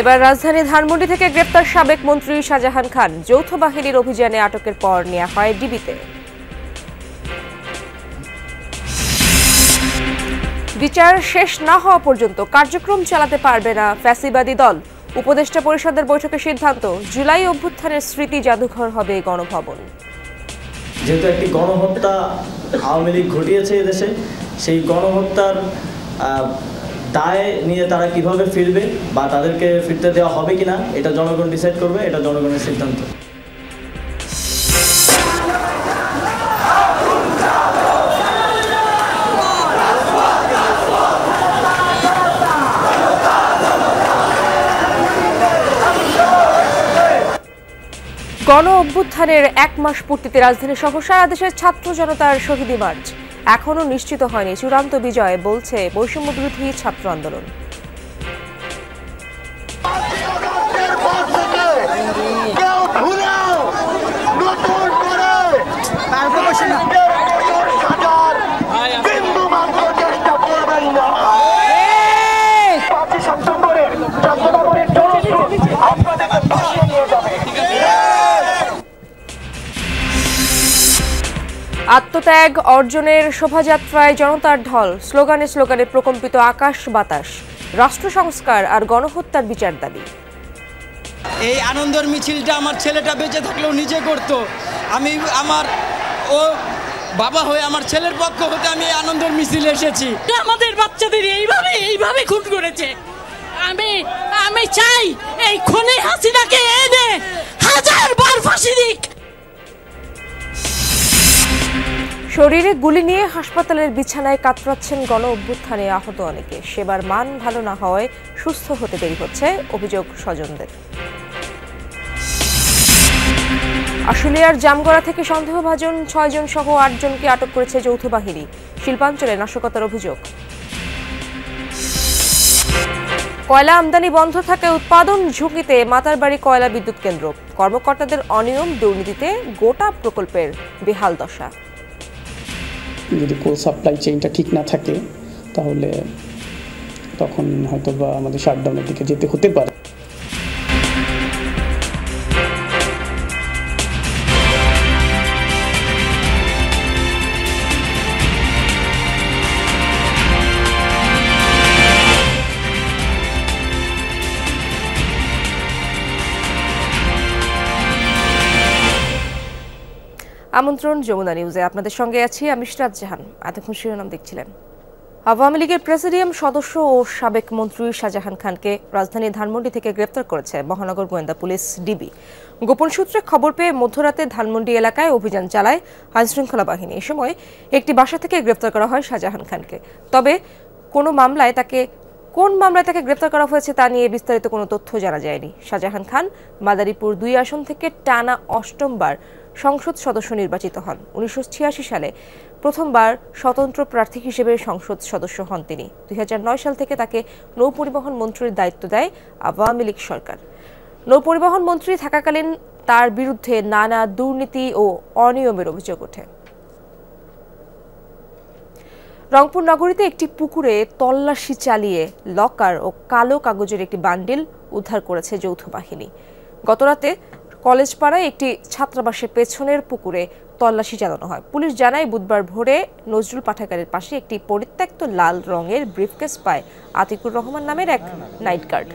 এবার রাজধানী ধানমন্ডি থেকে গ্রেপ্তার সাবেক মন্ত্রী শাহজাহান খান। যৌথ বাহিনীর অভিযানে আটকের পর নেওয়া হয় ডিবিতে। বিচার শেষ না হওয়া পর্যন্ত কার্যক্রম চালাতে পারবে না ফ্যাসিবাদী দল। উপদেষ্টা পরিষদের বৈঠকে সিদ্ধান্ত, জুলাই অভ্যুত্থানের স্মৃতি জাদুঘর হবে গণভবন। যেহেতু একটি গণহত্যা আওয়ামী লীগ ঘটিয়েছে এদেশে, সেই গণহত্যার দায় নিয়ে তারা কিভাবে ফিরবে বা তাদেরকে ফিরতে দেওয়া হবে কিনা এটা জনগণ ডিসাইড করবে, এটা জনগণের সিদ্ধান্ত। গণ অভ্যুত্থানের 1 মাস পূর্তিতে রাজধানী সহ সারা দেশের ছাত্র জনতার শহীদী মার্চ। এখনও নিশ্চিত হয়নি চূড়ান্ত বিজয়, বলছে বৈষম্য বিরোধী ছাত্র আন্দোলন। আত্মত্যাগ অর্জনের শোভাযাত্রায় জনতার ঢল, স্লোগানে স্লোগানে প্রকম্পিত আকাশ বাতাস। রাষ্ট্র সংস্কার আর গণহত্যার বিচার দাবি। এই আনন্দের মিছিলটা আমার ছেলেটা বেঁচে থাকলেও নিজে করত। আমি আমার বাবা হয়ে আমার ছেলের পক্ষ হতে আমি আনন্দের মিছিলে এসেছি। আমাদের বাচ্চাদের এইভাবে খুন করেছে। আমি চাই এই খুনি হাসিনাকে এনে 1000 বার ফাঁসি দিক। শরীরে গুলি নিয়ে হাসপাতালের বিছানায় কাতরাচ্ছেন গণ অভ্যুত্থানে আহত অনেকে। সেবার মান ভালো না হওয়ায় সুস্থ হতে দেরি হচ্ছে, অভিযোগ স্বজনদের। আশুলিয়ার জামগড়া থেকে সন্দেহভাজন 6 জন সহ 8 জনকে আটক করেছে যৌথ বাহিনী। শিল্পাঞ্চলে নাশকতার অভিযোগ। কয়লা আমদানি বন্ধ থাকায় উৎপাদন ঝুঁকিতে মাতারবাড়ি কয়লা বিদ্যুৎ কেন্দ্র। কর্মকর্তাদের অনিয়ম দুর্নীতিতে গোটা প্রকল্পের বেহাল দশা। যদি কোল সাপ্লাই চেইনটা ঠিক না থাকে তাহলে তখন হয়তো বা আমাদের শাটডাউনের দিকে যেতে হতে পারে। আমন্ত্রণ যমুনা নিউজে, আপনাদের সঙ্গে আছি আমি ইশরাত জাহান। এতক্ষণ শিরোনাম দেখছিলেন। আওয়ামী লীগের প্রেসিডিয়াম সদস্য ও সাবেক মন্ত্রী শাহজাহান খানকে রাজধানী ধানমন্ডি থেকে গ্রেপ্তার করেছে মহানগর গোয়েন্দা পুলিশ ডিবি। গোপন সূত্রে খবর পেয়ে মধ্যরাতে ধানমন্ডি এলাকায় অভিযান চালায় আইনশৃঙ্খলা বাহিনী। এ সময় একটি বাসা থেকে গ্রেপ্তার করা হয় শাহজাহান খানকে। তবে কোন মামলায় তাকে গ্রেপ্তার করা হয়েছে তা নিয়ে বিস্তারিত কোনো তথ্য জানা যায়নি। শাহজাহান খান মাদারীপুর 2 আসন থেকে টানা 8ম বার সংসদ সদস্য নির্বাচিত হন। 1986 সালে প্রথমবার স্বতন্ত্র প্রার্থী হিসেবে সংসদ সদস্য হন তিনি। 2009 সাল থেকে তাকে নৌপরিবহন মন্ত্রীর দায়িত্ব দেয় আওয়ামী লীগ সরকার। নৌপরিবহন মন্ত্রী থাকাকালীন তার বিরুদ্ধে নানা দুর্নীতি ও অনিয়মের অভিযোগ ওঠে। রংপুর নগরীতে একটি পুকুরে তল্লাশি চালিয়ে লকার ও কালো কাগজের একটি বান্ডিল উদ্ধার করেছে যৌথ বাহিনী। গতরাতে কলেজপাড়ায় একটি ছাত্রাবাসের পেছনের পুকুরে তল্লাশি চালানো হয়। পুলিশ জানায় বুধবার ভোরে নজরুল পাঠাগারের পাশে একটি পরিত্যক্ত লাল রঙের ব্রিফকেস পায় আতিকুর রহমান নামের এক নাইট গার্ড।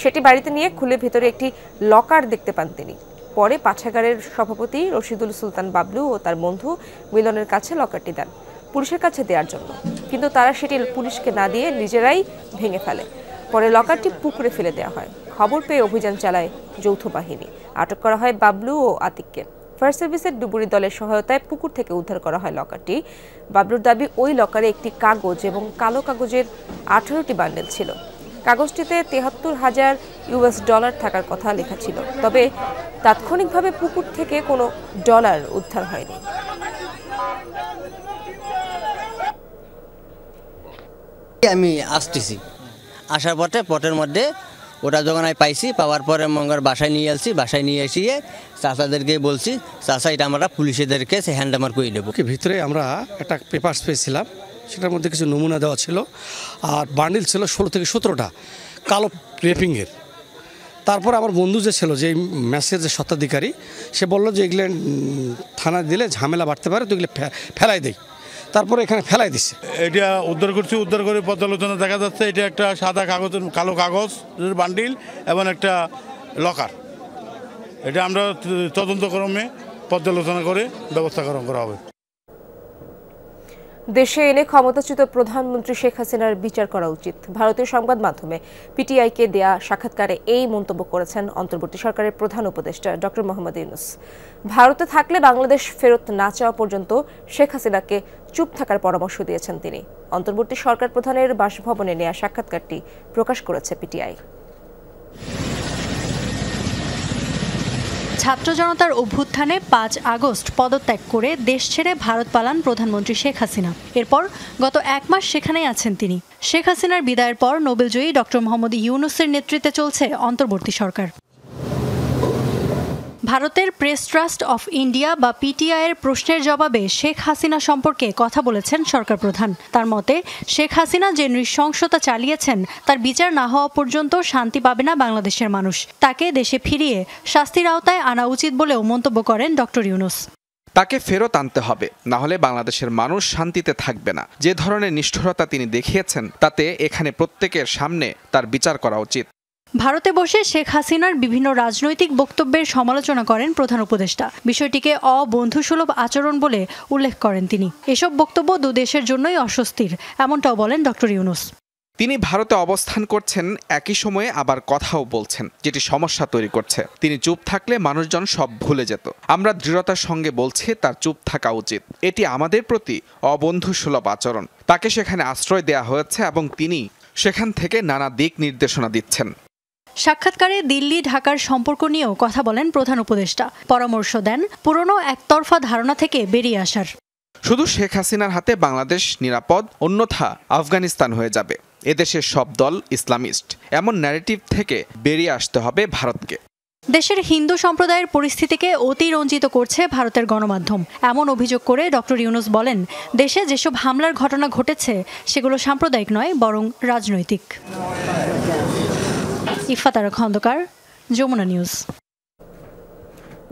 সেটি বাড়িতে নিয়ে খুলে ভেতরে একটি লকার দেখতে পান তিনি। পরে পাঠাগারের সভাপতি রশিদুল সুলতান বাবলু ও তার বন্ধু মিলনের কাছে লকারটি দেন পুলিশের কাছে দেওয়ার জন্য, কিন্তু তারা সেটি পুলিশকে না দিয়ে নিজেরাই ভেঙে ফেলে। পরে লকারটি পুকুরে ফেলে দেওয়া হয়। খবর পেয়ে অভিযান চালায় যৌথ বাহিনী। আটক করা হয় বাবলু ও আতিককে। ফায়ার সার্ভিসের ডুবুরি দলের সহায়তায় পুকুর থেকে উদ্ধার করা হয় লকারটি। বাবলুর দাবি, ওই লকারে একটি কাগজ এবং কালো কাগজের 18টি বান্ডেল ছিল। কাগজটিতে $73,000 থাকার কথা লেখা ছিল, তবে তাৎক্ষণিকভাবে পুকুর থেকে কোনো ডলার উদ্ধার হয়নি। আমি আসতেছি, আসার পটের মধ্যে ওটা যখন আমি পাইছি, পাওয়ার পরে মঙ্গল বাসায় নিয়ে আসছি। বাসায় নিয়ে এসে চাচাদেরকে বলছি, চাচা এটা আমরা পুলিশেদেরকে সে হ্যান্ড ওভার করে দেবো। ভিতরে আমরা একটা পেপার পেয়েছিলাম, সেটার মধ্যে কিছু নমুনা দেওয়া ছিল, আর বান্ডিল ছিল 16 থেকে 17টা কালো রেপিংয়ের। তারপর আমার বন্ধু যে ছিল, যে ম্যাচের যে স্বত্বাধিকারী, সে বললো যে এগুলো থানায় দিলে ঝামেলা বাড়তে পারে, তো এগুলো ফেলাই দেয়। তারপরে এখানে ফেলাই দিচ্ছে। এটা উদ্ধার করছি, উদ্ধার করে পর্যালোচনা দেখা যাচ্ছে এটা একটা সাদা কাগজের কালো কাগজের বান্ডিল এবং একটা লকার। এটা আমরা তদন্তক্রমে পর্যালোচনা করে ব্যবস্থা করা হবে। দেশে এনে ক্ষমতাচ্যুত প্রধানমন্ত্রী শেখ হাসিনার বিচার করা উচিত। ভারতীয় সংবাদ মাধ্যমে পিটিআইকে দেয়া সাক্ষাৎকারে এই মন্তব্য করেছেন অন্তর্বর্তী সরকারের প্রধান উপদেষ্টা ডক্টর মোহাম্মদ ইউনূস। ভারতে থাকলে বাংলাদেশ ফেরত না চাওয়া পর্যন্ত শেখ হাসিনাকে চুপ থাকার পরামর্শ দিয়েছেন তিনি। অন্তর্বর্তী সরকার প্রধানের বাসভবনে নেয়া সাক্ষাৎকারটি প্রকাশ করেছে পিটিআই। ছাত্র জনতার অভ্যুত্থানে 5 আগস্ট পদত্যাগ করে দেশ ছেড়ে ভারত পালান প্রধানমন্ত্রী শেখ হাসিনা। এরপর গত 1 মাস সেখানেই আছেন তিনি। শেখ হাসিনার বিদায়ের পর নোবেলজয়ী ডক্টর মোহাম্মদ ইউনূসের নেতৃত্বে চলছে অন্তর্বর্তী সরকার। ভারতের প্রেস ট্রাস্ট অফ ইন্ডিয়া বা পিটিআইয়ের প্রশ্নের জবাবে শেখ হাসিনা সম্পর্কে কথা বলেছেন সরকার প্রধান। তার মতে, শেখ হাসিনা যে নৃশংসতা চালিয়েছেন তার বিচার না হওয়া পর্যন্ত শান্তি পাবে না বাংলাদেশের মানুষ। তাকে দেশে ফিরিয়ে শাস্তির আওতায় আনা উচিত বলেও মন্তব্য করেন ডক্টর ইউনূস। তাকে ফেরত আনতে হবে, না হলে বাংলাদেশের মানুষ শান্তিতে থাকবে না। যে ধরনের নিষ্ঠুরতা তিনি দেখিয়েছেন তাতে এখানে প্রত্যেকের সামনে তার বিচার করা উচিত। ভারতে বসে শেখ হাসিনার বিভিন্ন রাজনৈতিক বক্তব্যের সমালোচনা করেন প্রধান উপদেষ্টা। বিষয়টিকে অবন্ধুসুলভ আচরণ বলে উল্লেখ করেন তিনি। এসব বক্তব্য দুদেশের জন্যই অস্বস্তির, এমনটাও বলেন ডক্টর ইউনূস। তিনি ভারতে অবস্থান করছেন, একই সময়ে আবার কথাও বলছেন, যেটি সমস্যা তৈরি করছে। তিনি চুপ থাকলে মানুষজন সব ভুলে যেত। আমরা দৃঢ়তার সঙ্গে বলছি তার চুপ থাকা উচিত। এটি আমাদের প্রতি অবন্ধুসুলভ আচরণ। তাকে সেখানে আশ্রয় দেয়া হয়েছে এবং তিনি সেখান থেকে নানা দিক নির্দেশনা দিচ্ছেন। সাক্ষাৎকারে দিল্লি ঢাকার সম্পর্ক নিয়েও কথা বলেন প্রধান উপদেষ্টা। পরামর্শ দেন পুরনো একতরফা ধারণা থেকে বেরিয়ে আসার। শুধু শেখ হাসিনার হাতে বাংলাদেশ নিরাপদ, অন্যথা আফগানিস্তান হয়ে যাবে। এদেশের সব দল ইসলামিস্ট, এমন ন্যারেটিভ থেকে বেরিয়ে আসতে হবে ভারতকে। দেশের হিন্দু সম্প্রদায়ের পরিস্থিতিকে অতিরঞ্জিত করছে ভারতের গণমাধ্যম, এমন অভিযোগ করে ডক্টর ইউনূস বলেন, দেশে যেসব হামলার ঘটনা ঘটেছে সেগুলো সাম্প্রদায়িক নয়, বরং রাজনৈতিক। ইফাতারা খন্দকার, যমুনা নিউজ।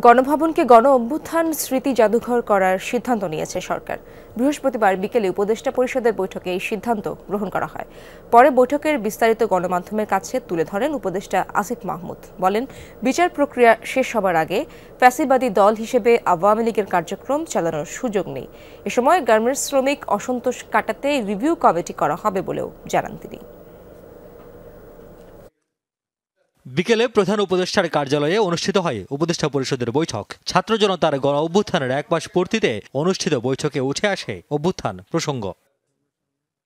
গণভবনকে গণ অভ্যুত্থান স্মৃতি জাদুঘর করার সিদ্ধান্ত নিয়েছে সরকার। বৃহস্পতিবার বিকেলে উপদেষ্টা পরিষদের বৈঠকে এই সিদ্ধান্ত গ্রহণ করা হয়। পরে বৈঠকের বিস্তারিত গণমাধ্যমের কাছে তুলে ধরেন উপদেষ্টা আসিফ মাহমুদ। বলেন, বিচার প্রক্রিয়া শেষ হবার আগে ফ্যাসিবাদী দল হিসেবে আওয়ামী লীগের কার্যক্রম চালানোর সুযোগ নেই। এ সময় গার্মেন্টস শ্রমিক অসন্তোষ কাটাতে রিভিউ কমিটি করা হবে বলেও জানান তিনি। বিকেলে প্রধান উপদেষ্টার কার্যালয়ে অনুষ্ঠিত হয় উপদেষ্টা পরিষদের বৈঠক। ছাত্র জনতার গণ অভ্যুত্থানের 1 মাস পূর্তিতে অনুষ্ঠিত বৈঠকে উঠে আসে অভ্যুত্থান প্রসঙ্গ।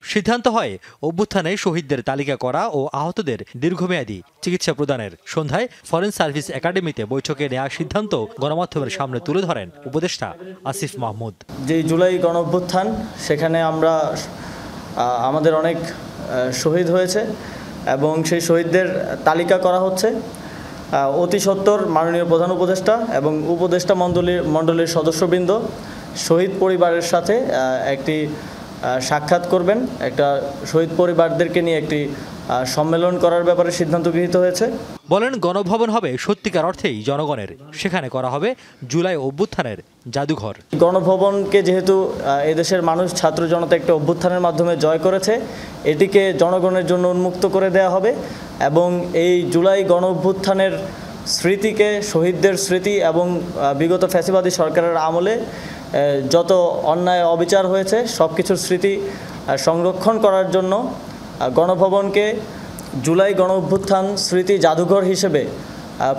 সিদ্ধান্ত হয় অভ্যুত্থানে শহীদদের তালিকা করা ও আহতদের দীর্ঘমেয়াদী চিকিৎসা প্রদানের। সন্ধ্যায় ফরেন সার্ভিস একাডেমিতে বৈঠকে নেওয়া সিদ্ধান্ত গণমাধ্যমের সামনে তুলে ধরেন উপদেষ্টা আসিফ মাহমুদ। যে জুলাই গণ অভ্যুত্থান, সেখানে আমাদের অনেক শহীদ হয়েছে এবং সেই শহীদদের তালিকা করা হচ্ছে। অতি সত্বর মাননীয় প্রধান উপদেষ্টা এবং উপদেষ্টা মণ্ডলীর সদস্যবৃন্দ শহীদ পরিবারের সাথে একটি সাক্ষাৎ করবেন। একটা শহীদ পরিবারদেরকে নিয়ে একটি সম্মেলন করার ব্যাপারে সিদ্ধান্ত গৃহীত হয়েছে। বলেন, গণভবন হবে সত্যিকার অর্থেই জনগণের। সেখানে করা হবে জুলাই অভ্যুত্থানের জাদুঘর। গণভবনকে যেহেতু এদেশের মানুষ, ছাত্র জনতা একটা অভ্যুত্থানের মাধ্যমে জয় করেছে, এটিকে জনগণের জন্য উন্মুক্ত করে দেয়া হবে এবং এই জুলাই গণ অভ্যুত্থানের স্মৃতিকে, শহীদদের স্মৃতি এবং বিগত ফ্যাসিবাদী সরকারের আমলে যত অন্যায় অবিচার হয়েছে সব কিছুর স্মৃতি সংরক্ষণ করার জন্য গণভবনকে জুলাই গণ অভ্যুত্থান স্মৃতি জাদুঘর হিসেবে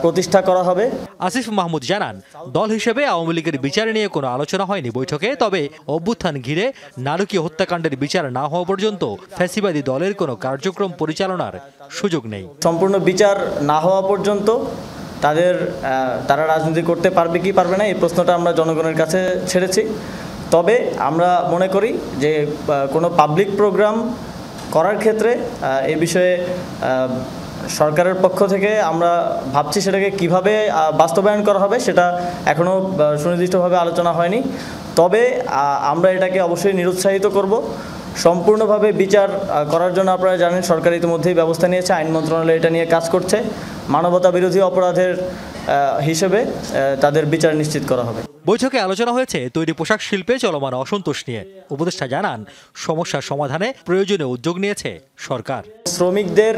প্রতিষ্ঠা করা হবে। আসিফ মাহমুদ জানান, দল হিসেবে আওয়ামী লীগের বিচার নিয়ে কোনো আলোচনা হয়নি বৈঠকে। তবে অভ্যুত্থান ঘিরে নারকীয় হত্যাকাণ্ডের বিচার না হওয়া পর্যন্ত ফ্যাসিবাদী দলের কোনো কার্যক্রম পরিচালনার সুযোগ নেই। সম্পূর্ণ বিচার না হওয়া পর্যন্ত তারা রাজনীতি করতে পারবে কি পারবে না, এই প্রশ্নটা আমরা জনগণের কাছে ছেড়েছি। তবে আমরা মনে করি যে কোনো পাবলিক প্রোগ্রাম করার ক্ষেত্রে এই বিষয়ে সরকারের পক্ষ থেকে আমরা ভাবছি সেটাকে কিভাবে বাস্তবায়ন করা হবে, সেটা এখনও সুনির্দিষ্টভাবে আলোচনা হয়নি। তবে আমরা এটাকে অবশ্যই নিরুৎসাহিত করব সম্পূর্ণভাবে বিচার করার জন্য আপনারা জানেন সরকার ইতিমধ্যেই ব্যবস্থা নিয়েছে, আইন মন্ত্রণালয় এটা নিয়ে কাজ করছে। মানবতা বিরোধী অপরাধের হিসেবে তাদের বিচার নিশ্চিত করা হবে। বৈঠকে আলোচনা হয়েছে তৈরি পোশাক শিল্পে চলমান অসন্তোষ নিয়ে। উপদেষ্টা জানান সমস্যার সমাধানে প্রয়োজনীয় উদ্যোগ নিয়েছে সরকার। শ্রমিকদের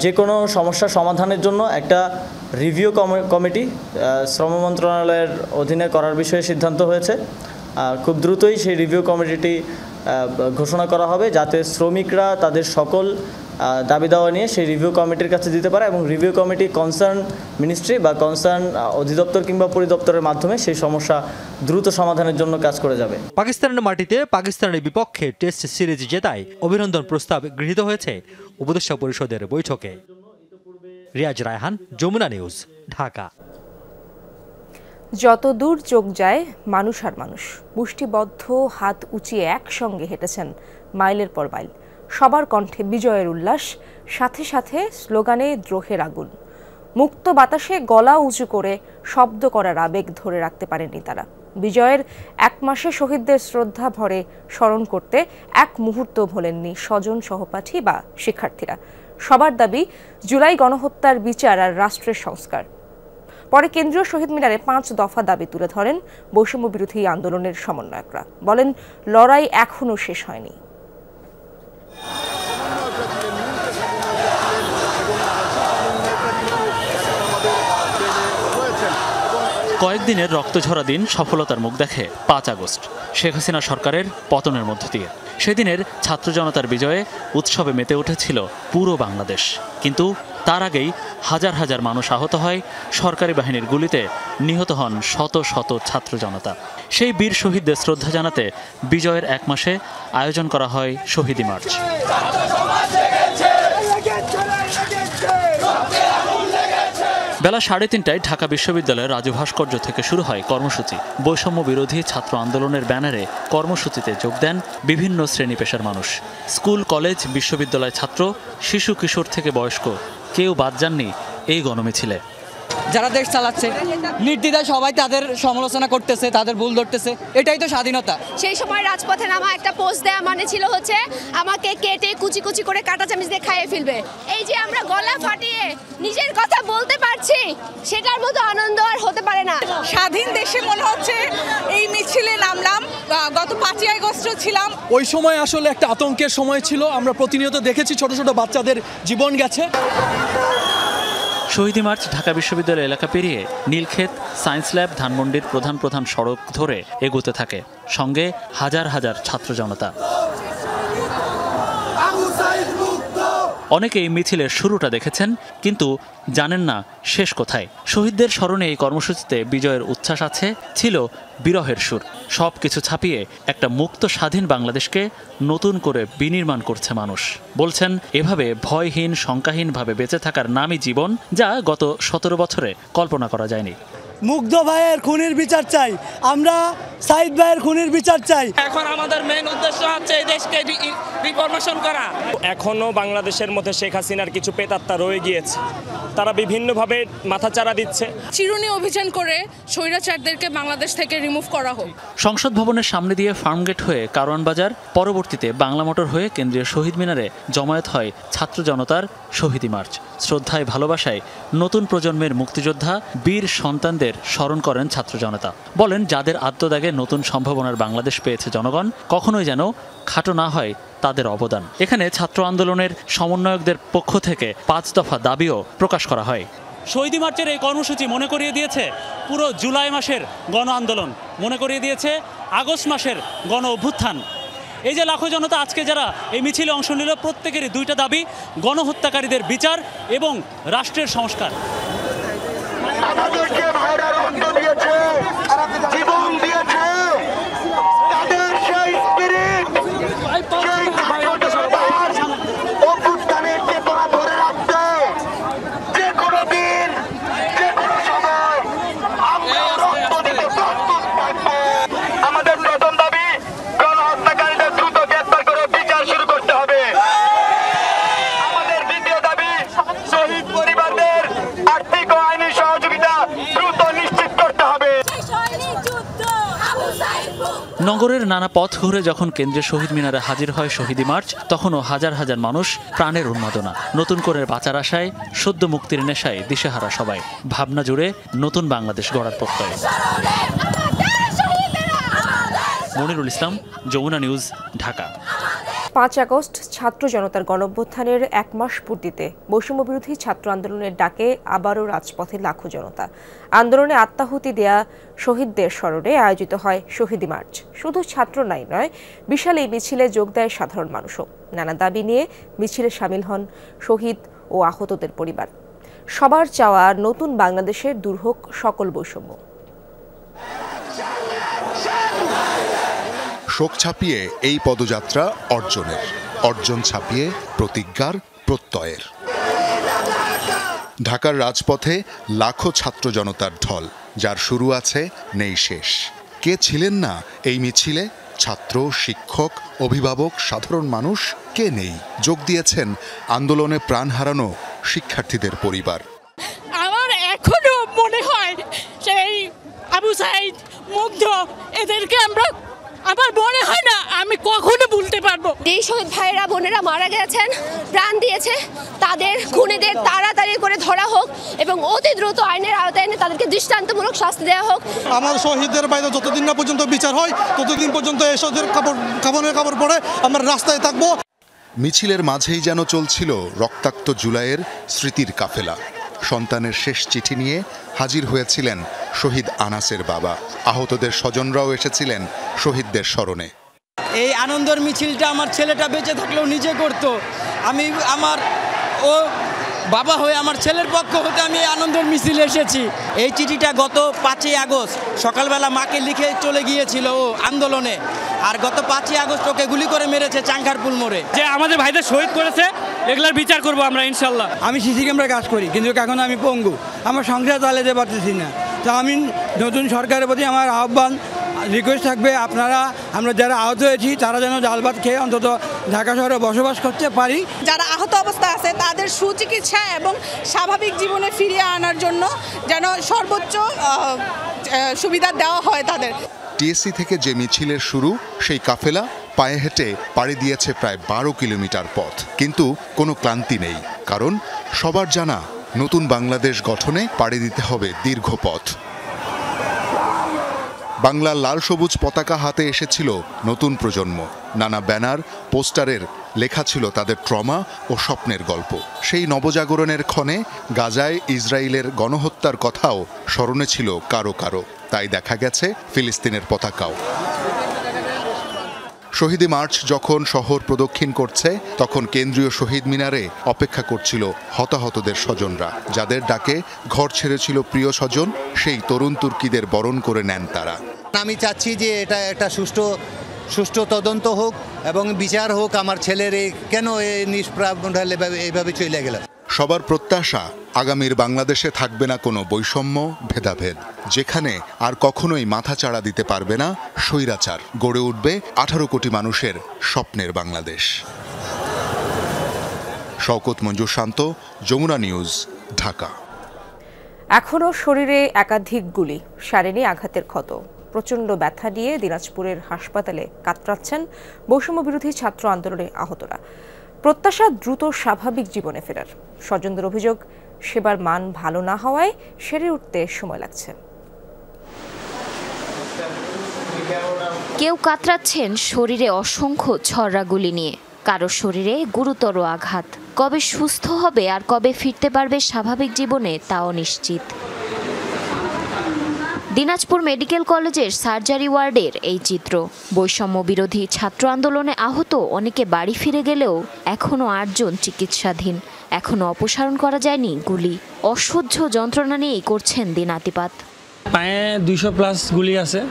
যে কোনো সমস্যা সমাধানের জন্য একটা রিভিউ কমিটি শ্রম মন্ত্রণালয়ের অধীনে করার বিষয়ে সিদ্ধান্ত হয়েছে। খুব দ্রুতই সেই রিভিউ কমিটিটি ঘোষণা করা হবে, যাতে শ্রমিকরা তাদের সকল দাবি দাওয়া নিয়ে সেই রিভিউ কমিটির কাছে দিতে পারে এবং রিভিউ কমিটি কনসার্ন মিনিস্ট্রি বা কনসার্ন অধিদপ্তর কিংবা পরিদপ্তরের মাধ্যমে সেই সমস্যা দ্রুত সমাধানের জন্য কাজ করে যাবে। পাকিস্তানের মাটিতে পাকিস্তানের বিপক্ষে টেস্ট সিরিজ জেতায় অভিনন্দন প্রস্তাব গৃহীত হয়েছে উপদেষ্টা পরিষদের বৈঠকে। রিয়াজ রায়হান, যমুনা নিউজ, ঢাকা। যত দূর চোখ যায় মানুষ আর মানুষ, মুষ্টিবদ্ধ হাত উঁচিয়ে একসঙ্গে হেঁটেছেন মাইলের পর মাইল। সবার কণ্ঠে বিজয়ের উল্লাস, সাথে সাথে স্লোগানে দ্রোহের আগুন। মুক্ত বাতাসে গলা উঁচু করে শব্দ করার আবেগ ধরে রাখতে পারেননি তারা। বিজয়ের 1 মাসে শহীদদের শ্রদ্ধা ভরে স্মরণ করতে এক মুহূর্ত ভোলেননি স্বজন, সহপাঠী বা শিক্ষার্থীরা। সবার দাবি জুলাই গণহত্যার বিচার আর রাষ্ট্রের সংস্কার। পরে কেন্দ্রীয় শহীদ মিনারে 5 দফা দাবি তুলে ধরেন বৈষম্য বিরোধী আন্দোলনের সমন্বয়করা। বলেন, লড়াই এখনো শেষ হয়নি। কয়েকদিনের রক্তঝরা দিন সফলতার মুখ দেখে 5 আগস্ট, শেখ হাসিনা সরকারের পতনের মধ্য দিয়ে। সেদিনের ছাত্র জনতার বিজয়ে উৎসবে মেতে উঠেছিল পুরো বাংলাদেশ। কিন্তু তার আগেই হাজার হাজার মানুষ আহত হয়, সরকারি বাহিনীর গুলিতে নিহত হন শত শত ছাত্র জনতা। সেই বীর শহীদদের শ্রদ্ধা জানাতে বিজয়ের 1 মাসে আয়োজন করা হয় শহীদি মার্চ। বেলা 3:30টায় ঢাকা বিশ্ববিদ্যালয়ের রাজু ভাস্কর্য থেকে শুরু হয় কর্মসূচি। বৈষম্য বিরোধী ছাত্র আন্দোলনের ব্যানারে কর্মসূচিতে যোগ দেন বিভিন্ন শ্রেণী পেশার মানুষ। স্কুল, কলেজ, বিশ্ববিদ্যালয় ছাত্র, শিশু, কিশোর থেকে বয়স্ক কেউ বাদ যাননি এই গণমিছিলে। যারা দেশ চালাচ্ছে নির্দ্বিধায় সবাই তাদের সমালোচনা করতেছে, তাদের ভুল ধরতেছে, এটাই তো স্বাধীনতা। সেই সময় রাজপথে নামা একটা পোস্ট দেয়া মানে ছিল হচ্ছে আমাকে কেটে কুচি কুচি করে কাঁটা চামচ দিয়ে খাইয়ে ফেলবে। এই যে আমরা গলা ফাটিয়ে নিজের কথা বলতে পারছি, সেটার মতো আনন্দ আর হতে পারে না। স্বাধীন দেশে মনে হচ্ছে এই মিছিলে নামলাম, গত 5ই আগস্ট ছিলাম। ওই সময় আসলে একটা আতঙ্কের সময় ছিল, আমরা প্রতিনিয়ত দেখেছি ছোট ছোট বাচ্চাদের জীবন গেছে। শহীদি মার্চ ঢাকা বিশ্ববিদ্যালয় এলাকা পেরিয়ে নীলক্ষেত, সায়েন্স ল্যাব, ধানমন্ডির প্রধান সড়ক ধরে এগোতে থাকে, সঙ্গে হাজার হাজার ছাত্র জনতা। অনেকে এই মিছিলের শুরুটা দেখেছেন, কিন্তু জানেন না শেষ কোথায়। শহীদদের স্মরণে এই কর্মসূচিতে বিজয়ের উচ্ছ্বাস আছে, ছিল বিরহের সুর। সব কিছু ছাপিয়ে একটা মুক্ত স্বাধীন বাংলাদেশকে নতুন করে বিনির্মাণ করছে মানুষ। বলছেন, এভাবে ভয়হীন, শঙ্কাহীনভাবে বেঁচে থাকার নামই জীবন, যা গত 17 বছরে কল্পনা করা যায়নি। মুগ্ধ ভাইয়ের খুনির বিচার চাই, আমরা সাইদ ভাইয়ের খুনির বিচার চাই। এখন আমাদের মেইন উদ্দেশ্য হচ্ছে এই দেশকে রিফরমেশন করা। এখনো বাংলাদেশের মধ্যে শেখ হাসিনার কিছু প্রেতাত্মা রয়ে গিয়েছে, তারা বিভিন্নভাবে মাথাচাড়া দিচ্ছে। চিরুনি অভিযান করে স্বৈরাচারদেরকে বাংলাদেশ থেকে রিমুভ করা হোক। সংসদ ভবনের সামনে দিয়ে ফার্মগেট হয়ে কারওয়ান বাজার, পরবর্তীতে বাংলা মোটর হয়ে কেন্দ্রীয় শহীদ মিনারে জমায়েত হয় ছাত্র জনতার শহীদি মার্চ। শ্রদ্ধায়, ভালোবাসায় নতুন প্রজন্মের মুক্তিযোদ্ধা, বীর সন্তানদের স্মরণ করেন ছাত্র জনতা। বলেন, যাদের আত্মত্যাগে নতুন সম্ভাবনার বাংলাদেশ পেয়েছে জনগণ, কখনোই যেন খাটো না হয় তাদের অবদান। এখানে ছাত্র আন্দোলনের সমন্বয়কদের পক্ষ থেকে 5 দফা দাবিও প্রকাশ করা হয়। শহীদি মার্চের এই কর্মসূচি মনে করিয়ে দিয়েছে পুরো জুলাই মাসের গণ আন্দোলন, মনে করিয়ে দিয়েছে আগস্ট মাসের গণ অভ্যুত্থান। এই যে লাখো জনতা আজকে যারা এই মিছিলে অংশ নিল, প্রত্যেকেরই 2টা দাবি: গণহত্যাকারীদের বিচার এবং রাষ্ট্রের সংস্কার। নগরের নানা পথ ঘুরে যখন কেন্দ্রীয় শহীদ মিনারে হাজির হয় শহীদি মার্চ, তখনও হাজার হাজার মানুষ প্রাণের উন্মাদনা, নতুন করে বাঁচার আশায়, সদ্য মুক্তির নেশায় দিশেহারা সবাই, ভাবনা জুড়ে নতুন বাংলাদেশ গড়ার প্রত্যয়। মনিরুল ইসলাম, যমুনা নিউজ, ঢাকা। 5 আগস্ট ছাত্র জনতার গণঅভ্যুত্থানের 1 মাস পূর্তিতে বৈষম্য বিরোধী ছাত্র আন্দোলনের ডাকে আবারও রাজপথে লাখো জনতা। আন্দোলনে আত্মাহুতি দেয়া শহীদদের স্মরণে আয়োজিত হয় শহীদি মার্চ। শুধু ছাত্র নয়, বিশাল এই মিছিলে যোগ দেয় সাধারণ মানুষও। নানা দাবি নিয়ে মিছিলে শামিল হন শহীদ ও আহতদের পরিবার। সবার চাওয়া নতুন বাংলাদেশের দূর হোক সকল বৈষম্য। শোক ছাপিয়ে এই পদযাত্রা অর্জনের, অর্জন ছাপিয়ে প্রতিজ্ঞার, প্রত্যয়ের। ঢাকার রাজপথে লাখো ছাত্র জনতার ঢল, যার শুরু আছে নেই শেষ। কে ছিলেন না এই মিছিলে? ছাত্র, শিক্ষক, অভিভাবক, সাধারণ মানুষ কে নেই? যোগ দিয়েছেন আন্দোলনে প্রাণ হারানো শিক্ষার্থীদের পরিবার। আমার এখনো মনে হয় সেই আবু সাইদ, মুগ্ধ, এদেরকে আমার মনে হয় না আমি কখনো ভুলতে পারবো। এই শহীদ ভাইয়েরা বোনেরা মারা গেছেন, প্রাণ দিয়েছে, তাদের খুনিদের তাড়াতাড়ি করে ধরা হোক এবং অতি দ্রুত আইনের আওতায় এনে তাদেরকে দৃষ্টান্তমূলক শাস্তি দেওয়া হোক। আমার শহীদদের বাইরে যতদিন না পর্যন্ত বিচার হয় ততদিন পর্যন্ত এসবের কাপড় পরে আমরা রাস্তায় থাকবো। মিছিলের মাঝেই যেন চলছিল রক্তাক্ত জুলাইয়ের স্মৃতির কাফেলা। সন্তানের শেষ চিঠি নিয়ে হাজির হয়েছিলেন শহীদ আনাসের বাবা। আহতদের স্বজনরাও এসেছিলেন শহীদদের স্মরণে। এই আনন্দের মিছিলটা আমার ছেলেটা বেঁচে থাকলেও নিজে করত। আমি আমার ও বাবা হয়ে আমার ছেলের পক্ষ হতে আমি এই আনন্দের মিছিলে এসেছি। এই চিঠিটা গত 5ই আগস্ট সকালবেলা মাকে লিখে চলে গিয়েছিল ও আন্দোলনে, আর গত 5ই আগস্ট ওকে গুলি করে মেরেছে চাঙ্গারপুল মোড়ে। যে আমাদের ভাইদের শহীদ করেছে এগুলার বিচার করব আমরা ইনশাল্লাহ। আমি সিসি ক্যামেরা কাজ করি, কিন্তু এখন আমি পঙ্গু, আমার সংসার চালাতে পারতেছি না। তো আমি নতুন সরকারের প্রতি আমার আহ্বান, রিকোয়েস্ট থাকবে, আমরা যারা আহত হয়েছি তারা যেন ডাল ভাত খেয়ে অন্তত ঢাকা শহরে বসবাস করতে পারি। যারা আহত অবস্থা আছে তাদের সুচিকিৎসা এবং স্বাভাবিক জীবনে ফিরিয়ে আনার জন্য যেন সর্বোচ্চ সুবিধা দেওয়া হয় তাদের। টিএসসি থেকে যে মিছিলের শুরু, সেই কাফেলা পায়ে হেঁটে পাড়ি দিয়েছে প্রায় 12 কিলোমিটার পথ। কিন্তু কোনো ক্লান্তি নেই, কারণ সবার জানা নতুন বাংলাদেশ গঠনে পাড়ি দিতে হবে দীর্ঘ পথ। বাংলার লাল সবুজ পতাকা হাতে এসেছিল নতুন প্রজন্ম। নানা ব্যানার, পোস্টারের লেখা ছিল তাদের ট্রমা ও স্বপ্নের গল্প। সেই নবজাগরণের ক্ষণে গাজায় ইসরায়েলের গণহত্যার কথাও স্মরণে ছিল কারো কারো। তাই দেখা গেছে ফিলিস্তিনের পতাকাও। শহীদি মার্চ যখন শহর প্রদক্ষিণ করছে, তখন কেন্দ্রীয় শহীদ মিনারে অপেক্ষা করছিল হতাহতদের স্বজনরা, যাদের ডাকে ঘর ছেড়েছিল প্রিয় স্বজন। সেই তরুণ তুর্কিদের বরণ করে নেন তারা। আমি চাচ্ছি যে এটা একটা সুষ্ঠু তদন্ত হোক এবং বিচার হোক। আমার ছেলের কেন নিষ্প্রাপ এইভাবে চলে গেল। সবার প্রত্যাশা, আগামীর বাংলাদেশে থাকবে না কোনো বৈষম্য, ভেদাভেদ, যেখানে আর কখনোই মাথা চাড়া দিতে পারবে না স্বৈরাচার। গড়ে উঠবে 18 কোটি মানুষের স্বপ্নের বাংলাদেশ। শওকত মঞ্জুর শান্ত, যমুনা নিউজ, ঢাকা। এখনও শরীরে একাধিক গুলি, সারেনি আঘাতের ক্ষত। প্রচণ্ড ব্যথা নিয়ে দিনাজপুরের হাসপাতালে কাতরাচ্ছেন বৈষম্য বিরোধী ছাত্র আন্দোলনে আহতরা। প্রত্যাশা দ্রুত স্বাভাবিক জীবনে ফেরার। স্বজনদের অভিযোগ, সেবার মান ভালো না হওয়ায় সেরে উঠতে সময় লাগছে। কেউ কাতরাচ্ছেন শরীরে অসংখ্য ছড়া গুলি নিয়ে, কারো শরীরে গুরুতর আঘাত। কবে সুস্থ হবে আর কবে ফিরতে পারবে স্বাভাবিক জীবনে তাও নিশ্চিত। দিনাজপুর মেডিকেল কলেজের সার্জারি ওয়ার্ডের এই চিত্র। বৈষম্য বিরোধী ছাত্র আন্দোলনে আহত অনেকে বাড়ি ফিরে গেলেও এখনও 8 জন চিকিৎসাধীন। এখনও অপসারণ করা যায়নি গুলি। অসহ্য যন্ত্রণা নিয়েই করছেন দিনাতিপাত। পায়ে 200+ গুলি আছে,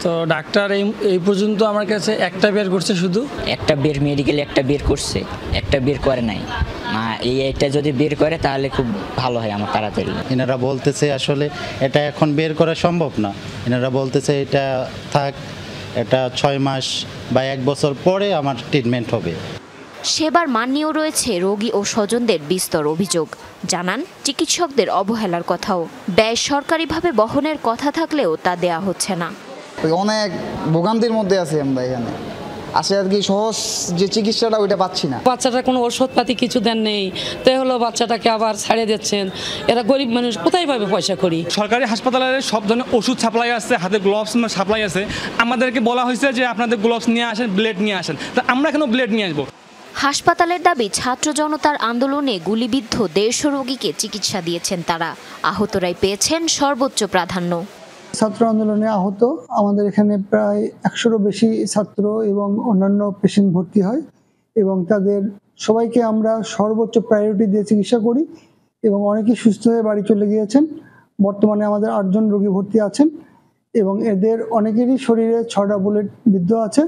তো ডাক্তার এই পর্যন্ত আমার কাছে একটা বের করছে, শুধু একটা বের মেডিকেল একটা বের করছে, একটা বের করে নাই। এইটা যদি বের করে তাহলে খুব ভালো হয় আমার তাড়াতাড়ি। এনারা বলতেছে আসলে এটা এখন বের করা সম্ভব না। এনারা বলতেছে এটা থাক, এটা 6 মাস বা 1 বছর পরে আমার ট্রিটমেন্ট হবে। সেবার মান নিয়েও রয়েছে রোগী ও স্বজনদের বিস্তর অভিযোগ। জানান চিকিৎসকদের অবহেলার কথাও। ব্যয় সরকারিভাবে বহনের কথা থাকলেও তা দেয়া হচ্ছে না। অনেক ভোগান্তির মধ্যে আছি আমরা এখানে আসে আর কি, সহজ যে চিকিৎসাটা ওইটা পাচ্ছি না। বাচ্চাটা কোনো ওষুধপাতি কিছু দেন নেই, তাই হলো বাচ্চাটাকে আবার ছাড়িয়ে দিচ্ছেন। এরা গরিব মানুষ, কোথায় পাবে পয়সা করি? সরকারি হাসপাতালের সব ধরনের ওষুধ সাপ্লাই আছে, হাতে গ্লোভস সাপ্লাই আছে। আমাদেরকে বলা হয়েছে যে আপনাদের গ্লোভস নিয়ে আসেন, ব্লেড নিয়ে আসেন, তা আমরা কেন ব্লেড নিয়ে আসবো? হাসপাতালের দাবি, ছাত্র জনতার আন্দোলনে গুলিবিদ্ধ 150 রোগীকে চিকিৎসা দিয়েছেন তারা। আহতরাই পেয়েছেন সর্বোচ্চ প্রাধান্য। ছাত্র আন্দোলনে আহত আমাদের এখানে প্রায় 100-এরও বেশি ছাত্র এবং অন্যান্য পেশেন্ট ভর্তি হয় এবং তাদের সবাইকে আমরা সর্বোচ্চ প্রায়োরিটি দিয়ে চিকিৎসা করি এবং অনেকেই সুস্থ হয়ে বাড়ি চলে গিয়েছেন। বর্তমানে আমাদের 8 জন রোগী ভর্তি আছেন এবং এদের অনেকেরই শরীরে 6টা বুলেট বিদ্ধ আছে।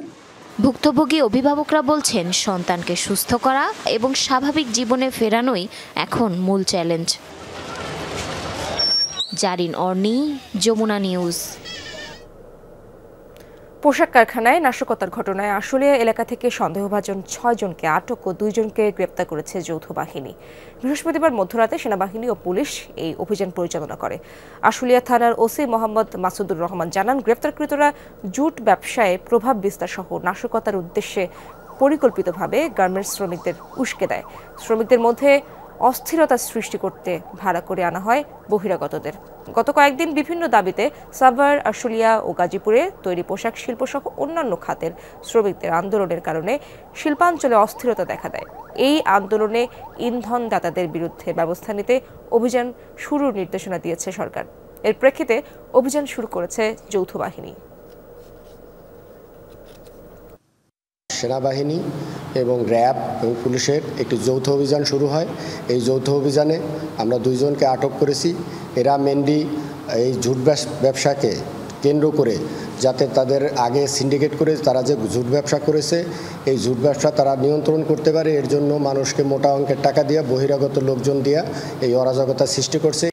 ভুক্তভোগী অভিভাবকরা বলছেন, সন্তানকে সুস্থ করা এবং স্বাভাবিক জীবনে ফেরানোই এখন মূল চ্যালেঞ্জ। জারিন অর্নি, যমুনা নিউজ। পোশাক কারখানায় নাশকতার ঘটনায় আশুলিয়া এলাকা থেকে সন্দেহভাজন 6 জনকে আটক ও 2 জনকে গ্রেপ্তার করেছে যৌথ বাহিনী। বৃহস্পতিবার মধ্যরাতে সেনাবাহিনী ও পুলিশ এই অভিযান পরিচালনা করে। আশুলিয়া থানার ওসি মোহাম্মদ মাসুদুর রহমান জানান, গ্রেপ্তারকৃতরা জুট ব্যবসায় প্রভাব বিস্তার সহ নাশকতার উদ্দেশ্যে পরিকল্পিতভাবে গার্মেন্টস শ্রমিকদের উস্কে দেয়। শ্রমিকদের মধ্যে অস্থিরতা সৃষ্টি করতে ভাড়া করে আনা হয় বহিরাগতদের। গত কয়েকদিন বিভিন্ন দাবিতে সাভার, আশুলিয়া ও গাজীপুরে তৈরি পোশাক শিল্প সহ অন্যান্য খাতের শ্রমিকদের আন্দোলনের কারণে শিল্পাঞ্চলে অস্থিরতা দেখা দেয়। এই আন্দোলনে ইন্ধনদাতাদের বিরুদ্ধে ব্যবস্থা নিতে অভিযান শুরুর নির্দেশনা দিয়েছে সরকার। এর প্রেক্ষিতে অভিযান শুরু করেছে যৌথ বাহিনী। সেনাবাহিনী এবং র্যাব এবং পুলিশের একটি যৌথ অভিযান শুরু হয়। এই যৌথ অভিযানে আমরা 2 জনকে আটক করেছি। এরা মেনলি এই জুট ব্যবসাকে কেন্দ্র করে, যাতে তাদের আগে সিন্ডিকেট করে তারা যে জুট ব্যবসা করেছে এই জুট ব্যবসা তারা নিয়ন্ত্রণ করতে পারে, এর জন্য মানুষকে মোটা অঙ্কের টাকা দিয়ে বহিরাগত লোকজন দিয়ে এই অরাজকতা সৃষ্টি করছে।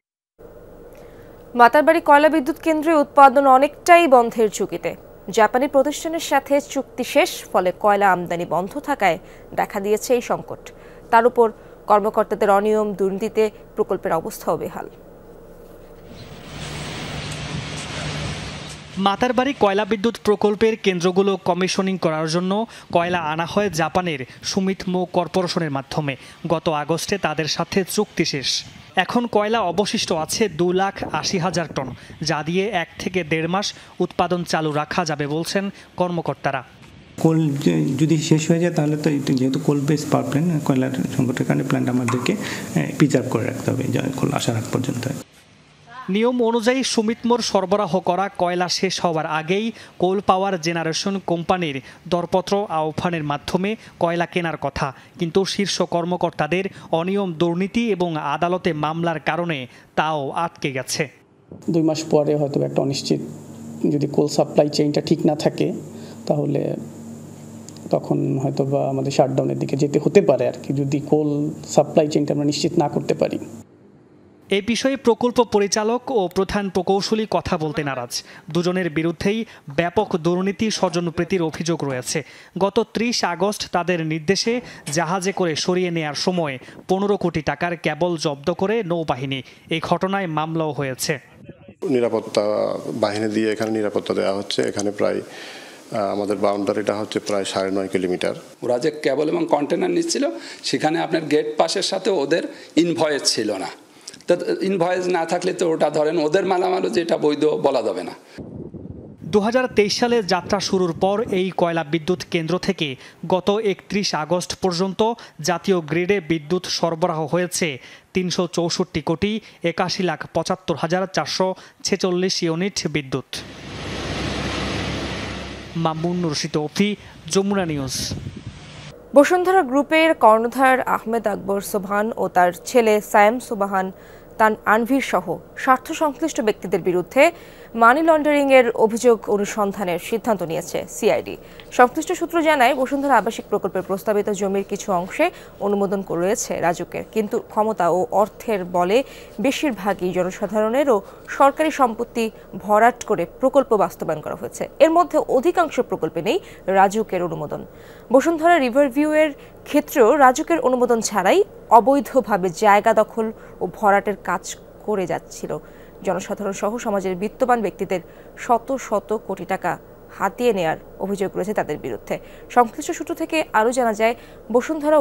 মাতারবাড়ি কয়লা বিদ্যুৎ কেন্দ্রে উৎপাদন অনেকটাই বন্ধের ঝুঁকিতে। জাপানি প্রতিষ্ঠানের সাথে চুক্তি শেষ, ফলে কয়লা আমদানি বন্ধ থাকায় দেখা দিয়েছে এই সংকট। তার উপর কর্মকর্তাদের অনিয়ম, দুর্নীতিতে প্রকল্পের অবস্থাও বেহাল। মাতারবাড়ি কয়লা বিদ্যুৎ প্রকল্পের কেন্দ্রগুলো কমিশনিং করার জন্য কয়লা আনা হয় জাপানের সুমিতমো কর্পোরেশনের মাধ্যমে। গত আগস্টে তাদের সাথে চুক্তি শেষ। এখন কয়লা অবশিষ্ট আছে 2,80,000 টন, যা দিয়ে 1 থেকে 1.5 মাস উৎপাদন চালু রাখা যাবে বলছেন কর্মকর্তারা। কোল যদি শেষ হয়ে যায় তাহলে তো যেহেতু কোল বেস পাওয়ার প্ল্যান্ট, কয়লার সংকটের কারণে প্ল্যান্ট আমাদেরকে প্রিজার্ভ করে রাখতে হবে কোল আসার আগ পর্যন্ত। নিয়ম অনুযায়ী সুমিতমোর সরবরাহ করা কয়লা শেষ হওয়ার আগেই কোল পাওয়ার জেনারেশন কোম্পানির দরপত্র আহ্বানের মাধ্যমে কয়লা কেনার কথা, কিন্তু শীর্ষ কর্মকর্তাদের অনিয়ম, দুর্নীতি এবং আদালতে মামলার কারণে তাও আটকে গেছে। 2 মাস পরে হয়তো একটা অনিশ্চিত, যদি কোল সাপ্লাই চেইনটা ঠিক না থাকে তাহলে তখন হয়তো বা আমাদের শাটডাউনের দিকে যেতে হতে পারে আর কি, যদি কোল সাপ্লাই চেইনটা আমরা নিশ্চিত না করতে পারি। এই বিষয়ে প্রকল্প পরিচালক ও প্রধান প্রকৌশলী কথা বলতে নারাজ। দুজনের বিরুদ্ধেই ব্যাপক দুর্নীতি, স্বজনপ্রীতির অভিযোগ রয়েছে। গত 30 আগস্ট তাদের নির্দেশে জাহাজে করে সরিয়ে নেয়ার সময় 15 কোটি টাকার কেবল জব্দ করে নৌবাহিনী। এই ঘটনায় মামলাও হয়েছে। নিরাপত্তা বাহিনী দিয়ে এখানে নিরাপত্তা দেওয়া হচ্ছে। এখানে প্রায় আমাদের বাউন্ডারিটা হচ্ছে প্রায় 9.5 কিলোমিটার। ওরা যে কেবল এবং কন্টেনার নিচ্ছিল, সেখানে আপনার গেট পাসের সাথে ওদের ইনভয়েস ছিল না। তো ইনভয়েস না থাকলে তো ওটা ধরেন ওদের মালামালও যেটা বৈধ বলা যাবে না। 2023 সালে যাত্রা শুরুর পর এই কয়লা বিদ্যুৎ কেন্দ্র থেকে গত 31 আগস্ট পর্যন্ত জাতীয় গ্রিডে বিদ্যুৎ সরবরাহ হয়েছে 364,81,75,446 ইউনিট বিদ্যুৎ। মামুন রশিদ অফি, যমুনা নিউজ। বসুন্ধরা গ্রুপের কর্ণধার আহমেদ আকবর সোবহান ও তার ছেলে সায়েম সোবহান আনভির সহ স্বার্থ সংশ্লিষ্ট ব্যক্তিদের বিরুদ্ধে মানি লন্ডারিং এর অভিযোগ অনুসন্ধানের সিদ্ধান্ত নিয়েছে সিআইডি। সংশ্লিষ্ট সূত্র জানায়, বসুন্ধরা আবাসিক প্রকল্পের প্রস্তাবিত জমির কিছু অংশে অনুমোদন রয়েছে রাজুকের, কিন্তু ক্ষমতা ও অর্থের বলে বেশিরভাগই জনসাধারণের ও সরকারি সম্পত্তি ভরাট করে প্রকল্প বাস্তবায়ন করা হয়েছে। এর মধ্যে অধিকাংশ প্রকল্পে নেই রাজুকের অনুমোদন। বসুন্ধরা রিভারভিউ এর ক্ষেত্রেও রাজুকের অনুমোদন ছাড়াই অবৈধভাবে জায়গা দখল ও ভরাটের কাজ করে যাচ্ছিল। জনসাধারণ সহ সমাজের বিত্তবান ব্যক্তিদের শত শত কোটি টাকা হাতিয়ে নেয়ার অভিযোগ রয়েছে তাদের বিরুদ্ধে। সংশ্লিষ্ট সূত্র থেকে আরও জানা যায়, বসুন্ধরা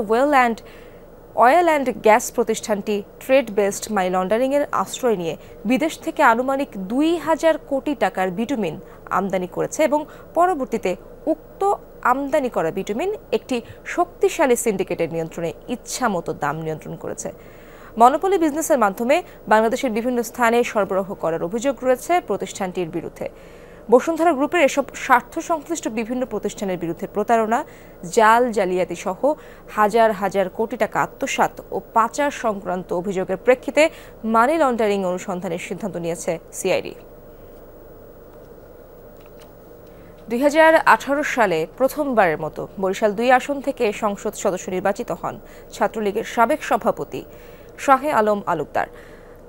অয়েল অ্যান্ড গ্যাস প্রতিষ্ঠানটি ট্রেড বেসড মানি লন্ডারিংয়ের আশ্রয় নিয়ে বিদেশ থেকে আনুমানিক ২,০০০ কোটি টাকার বিটুমিন আমদানি করেছে এবং পরবর্তীতে উক্ত আমদানি করা বিটুমিন একটি শক্তিশালী সিন্ডিকেটের নিয়ন্ত্রণে ইচ্ছামতো দাম নিয়ন্ত্রণ করেছে। মনোপলি বিজনেসের মাধ্যমে বাংলাদেশের বিভিন্ন স্থানে সরবরাহ করার অভিযোগ রয়েছে প্রতিষ্ঠানটির বিরুদ্ধে। বসুন্ধরা গ্রুপের এসব স্বার্থ সংশ্লিষ্ট বিভিন্ন প্রতিষ্ঠানের বিরুদ্ধে প্রতারণা, জালিয়াতি সহ হাজার হাজার কোটি টাকা আত্মসাৎ ও পাচার সংক্রান্ত অভিযোগের প্রেক্ষিতে মানি লন্ডারিং অনুসন্ধানের সিদ্ধান্ত নিয়েছে সিআইডি। ২০১৮ সালে প্রথমবারের মতো বরিশাল ২ আসন থেকে সংসদ সদস্য নির্বাচিত হন ছাত্রলীগের সাবেক সভাপতি শাহে আলম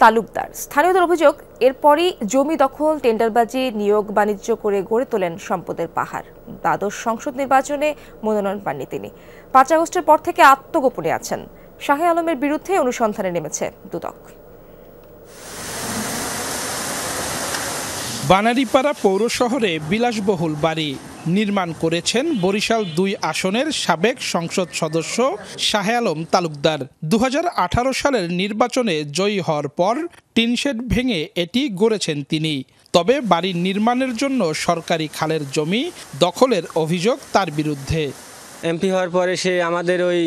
তালুকদার। স্থানীয়দের অভিযোগ, এরপরই জমি দখল, টেন্ডারবাজি, নিয়োগ বাণিজ্য করে গড়ে তোলেন সম্পদের পাহাড়। দ্বাদশ সংসদ নির্বাচনে মনোনয়ন পাননি তিনি। ৫ আগস্টের পর থেকে আত্মগোপনে আছেন। শাহে আলমের বিরুদ্ধে অনুসন্ধানে নেমেছে দুদক। বানারীপাড়া পৌর শহরে বিলাসবহুল বাড়ি নির্মাণ করেছেন বরিশাল ২ আসনের সাবেক সংসদ সদস্য শাহে আলম তালুকদার। ২০১৮ সালের নির্বাচনে জয়ী হওয়ার পর টিনশেড ভেঙে এটি গড়েছেন তিনি। তবে বাড়ি নির্মাণের জন্য সরকারি খালের জমি দখলের অভিযোগ তার বিরুদ্ধে। এমপি হওয়ার পরে সে আমাদের ওই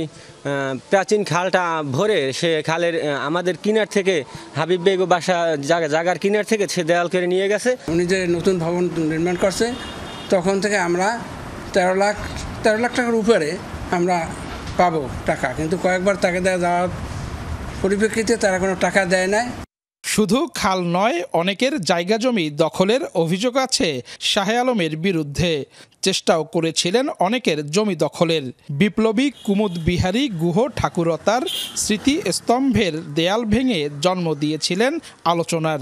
প্রাচীন খালটা ভরে সে খালের আমাদের কিনার থেকে হাবিব বেগ বাসা জায়গার কিনার থেকে সে দেয়াল করে নিয়ে গেছে। উনি যে নতুন ভবন নির্মাণ করছে তখন থেকে আমরা ১৩ লাখ টাকার উপরে আমরা পাবো টাকা, কিন্তু কয়েকবার তাকে দেওয়া যাওয়ার পরিপ্রেক্ষিতে তারা কোনো টাকা দেয় নাই। শুধু খাল নয়, অনেকের জায়গা জমি দখলের অভিযোগ আছে শাহে আলমের বিরুদ্ধে। চেষ্টাও করেছিলেন অনেকের জমি দখলের। বিপ্লবী কুমুদ বিহারী গুহ ঠাকুরতার স্মৃতিস্তম্ভের দেয়াল ভেঙে জন্ম দিয়েছিলেন আলোচনার।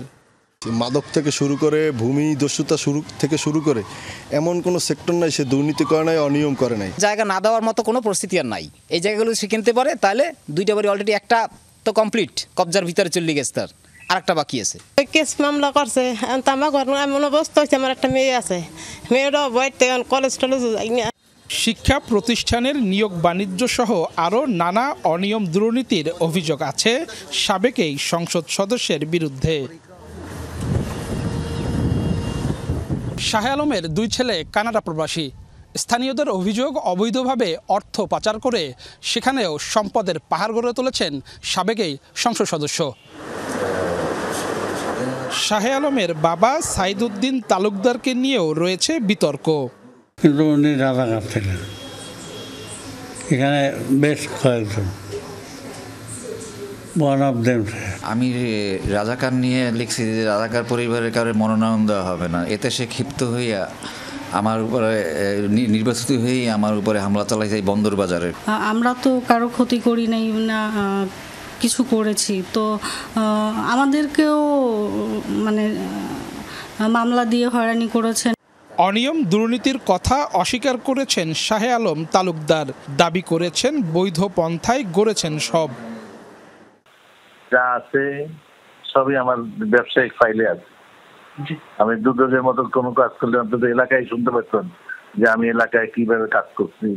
মাদক থেকে শুরু করে ভূমি দস্যুতা থেকে শুরু করে এমন কোনো সেক্টর নাই সে দুর্নীতি করে নাই, অনিয়ম করে নাই। জায়গা না দেওয়ার মতো কোনো পরিস্থিতি আর নাই। এই জায়গাগুলো সে কিনতে পারে, তাহলে 2টা বাড়ি অলরেডি একটা তো কমপ্লিট কবজার ভিতরে চলে গেছে, তার আরেকটা বাকি আছে। কেস মামলা করছে, আমার ঘর এমন অবস্থা হয়েছে, আমার একটা মেয়ে আছে, মেয়েরও বইতে কলেজ টলেজ যাই না। শিক্ষা প্রতিষ্ঠানের নিয়োগ বাণিজ্য সহ আরও নানা অনিয়ম দুর্নীতির অভিযোগ আছে সাবেক এই সংসদ সদস্যের বিরুদ্ধে। শাহে আলমের 2 ছেলে কানাডা প্রবাসী। স্থানীয়দের অভিযোগ, অবৈধভাবে অর্থ পাচার করে সেখানেও সম্পদের পাহাড় গড়ে তুলেছেন সাবেক এই সংসদ সদস্য। শাহে আলমের বাবা সাইদুদ্দিন তালুকদারকে নিয়েও রয়েছে বিতর্ক। কিন্তু উনি রাজাকার ছিলেন, এখানে বেশ কয়েকজন। আমি রাজাকার নিয়ে লিখছি যে রাজাকার পরিবারের কারণে মনোনয়ন দেওয়া হবে না। এতে সে ক্ষিপ্ত হইয়া আমার উপরে নির্বাচিত হয়েই আমার উপরে হামলা চালাইছে বন্দর বাজারে। আমরা তো কারো ক্ষতি করি নাই না কিছু করেছি, তো আমাদেরকেও মানে মামলা দিয়ে হয়রানি করেছেন। অনিয়ম দুর্নীতির কথা অস্বীকার করেছেন শাহে আলম তালুকদার। দাবি করেছেন বৈধ পন্থায় গড়েছেন সব। যা আছে সবই আমার ব্যবসায়িক ফাইলে আছে। আমি দুদকের মতো কোনো কাজ করলে অন্তত এলাকায় শুনতে পারতাম যে আমি এলাকায় কিভাবে কাজ করছি।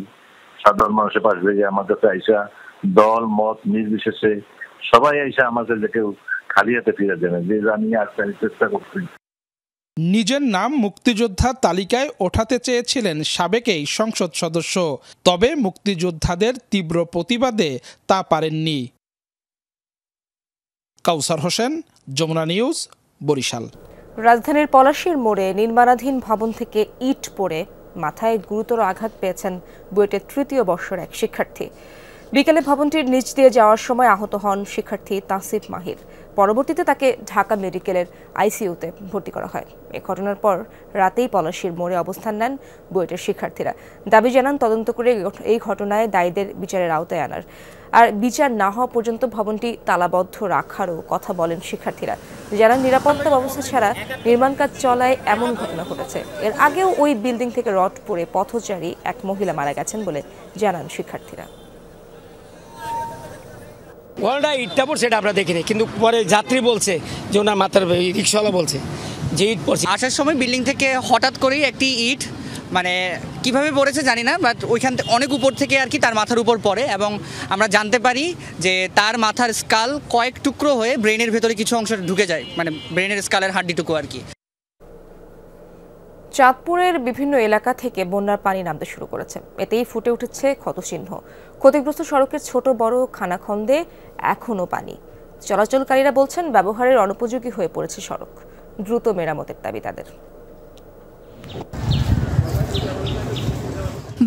সাধারণ মানুষের পাশ থেকে আমার কাছে আইসা দল মত নির্বিশেষে সবাই আইসা আমাকে যে কেউ খালি হাতে ফিরে দেবে, যে আমি আসতে চেষ্টা করছি। নিজের নাম মুক্তিযোদ্ধা তালিকায় ওঠাতে চেয়েছিলেন সাবেক এই সংসদ সদস্য, তবে মুক্তিযোদ্ধাদের তীব্র প্রতিবাদে তা পারেননি। কাউসার হোসেন, যমুনা নিউজ, বরিশাল। রাজধানীর পলাশীর মোড়ে নির্মাণাধীন ভবন থেকে ইট পড়ে মাথায় গুরুতর আঘাত পেয়েছেন বুয়েটের 3য় বর্ষের এক শিক্ষার্থী। বিকেলে ভবনটির নিচ দিয়ে যাওয়ার সময় আহত হন শিক্ষার্থী তাসিফ মাহির। পরবর্তীতে তাকে ঢাকা মেডিকেলের আইসিইউতে ভর্তি করা হয়। এ ঘটনার পর রাতেই পলাশীর মোড়ে অবস্থান নেন বুয়েটের শিক্ষার্থীরা। দাবি জানান তদন্ত করে এই ঘটনায় দায়ীদের বিচারের আওতায় আনার, আর বিচার না হওয়া পর্যন্ত ভবনটি তালাবদ্ধ রাখারও কথা বলেন শিক্ষার্থীরা। জানান নিরাপত্তা ব্যবস্থা ছাড়া নির্মাণ কাজ চলায় এমন ঘটনা ঘটেছে। এর আগেও ওই বিল্ডিং থেকে রড পড়ে পথচারী এক মহিলা মারা গেছেন বলে জানান শিক্ষার্থীরা। ওয়ালটা ইটটা পড়ছে এটা আমরা দেখিনি, কিন্তু পরে যাত্রী বলছে যে ওনার মাথার রিক্সাওয়ালা বলছে যে ইট পড়ছে। আসার সময় বিল্ডিং থেকে হঠাৎ করেই একটি ইট মানে কিভাবে পড়েছে জানি না, বাট ওইখান থেকে অনেক উপর থেকে আর কি তার মাথার উপর পড়ে এবং আমরা জানতে পারি যে তার মাথার স্কাল কয়েক টুকরো হয়ে ব্রেনের ভেতরে কিছু অংশ ঢুকে যায়, মানে ব্রেনের স্কালের হাড্ডিটুকু আর কি। চাঁদপুরের বিভিন্ন এলাকা থেকে বন্যার পানি নামতে শুরু করেছে, এতেই ফুটে উঠেছে ক্ষতচিহ্ন। ক্ষতিগ্রস্ত সড়কের ছোট বড় খানাখন্দে এখনও পানি। চলাচলকারীরা বলছেন ব্যবহারের অনুপযোগী হয়ে পড়েছে সড়ক, দ্রুত মেরামতের দাবি তাদের।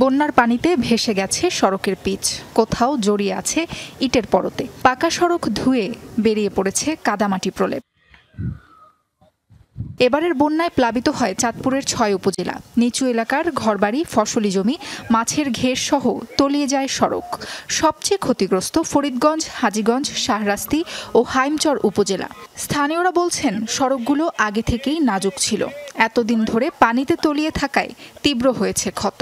বন্যার পানিতে ভেসে গেছে সড়কের পিচ, কোথাও জড়িয়ে আছে ইটের পরতে। পাকা সড়ক ধুয়ে বেরিয়ে পড়েছে কাদামাটি প্রলেপ। এবারের বন্যায় প্লাবিত হয় চাঁদপুরের ৬ উপজেলা। নিচু এলাকার ঘরবাড়ি, ফসলি জমি, মাছের ঘের সহ তলিয়ে যায় সড়ক। সবচেয়ে ক্ষতিগ্রস্ত ফরিদগঞ্জ, হাজীগঞ্জ, শাহরাস্তি ও হাইমচর উপজেলা। স্থানীয়রা বলছেন সড়কগুলো আগে থেকেই নাজুক ছিল, এতদিন ধরে পানিতে তলিয়ে থাকায় তীব্র হয়েছে ক্ষত।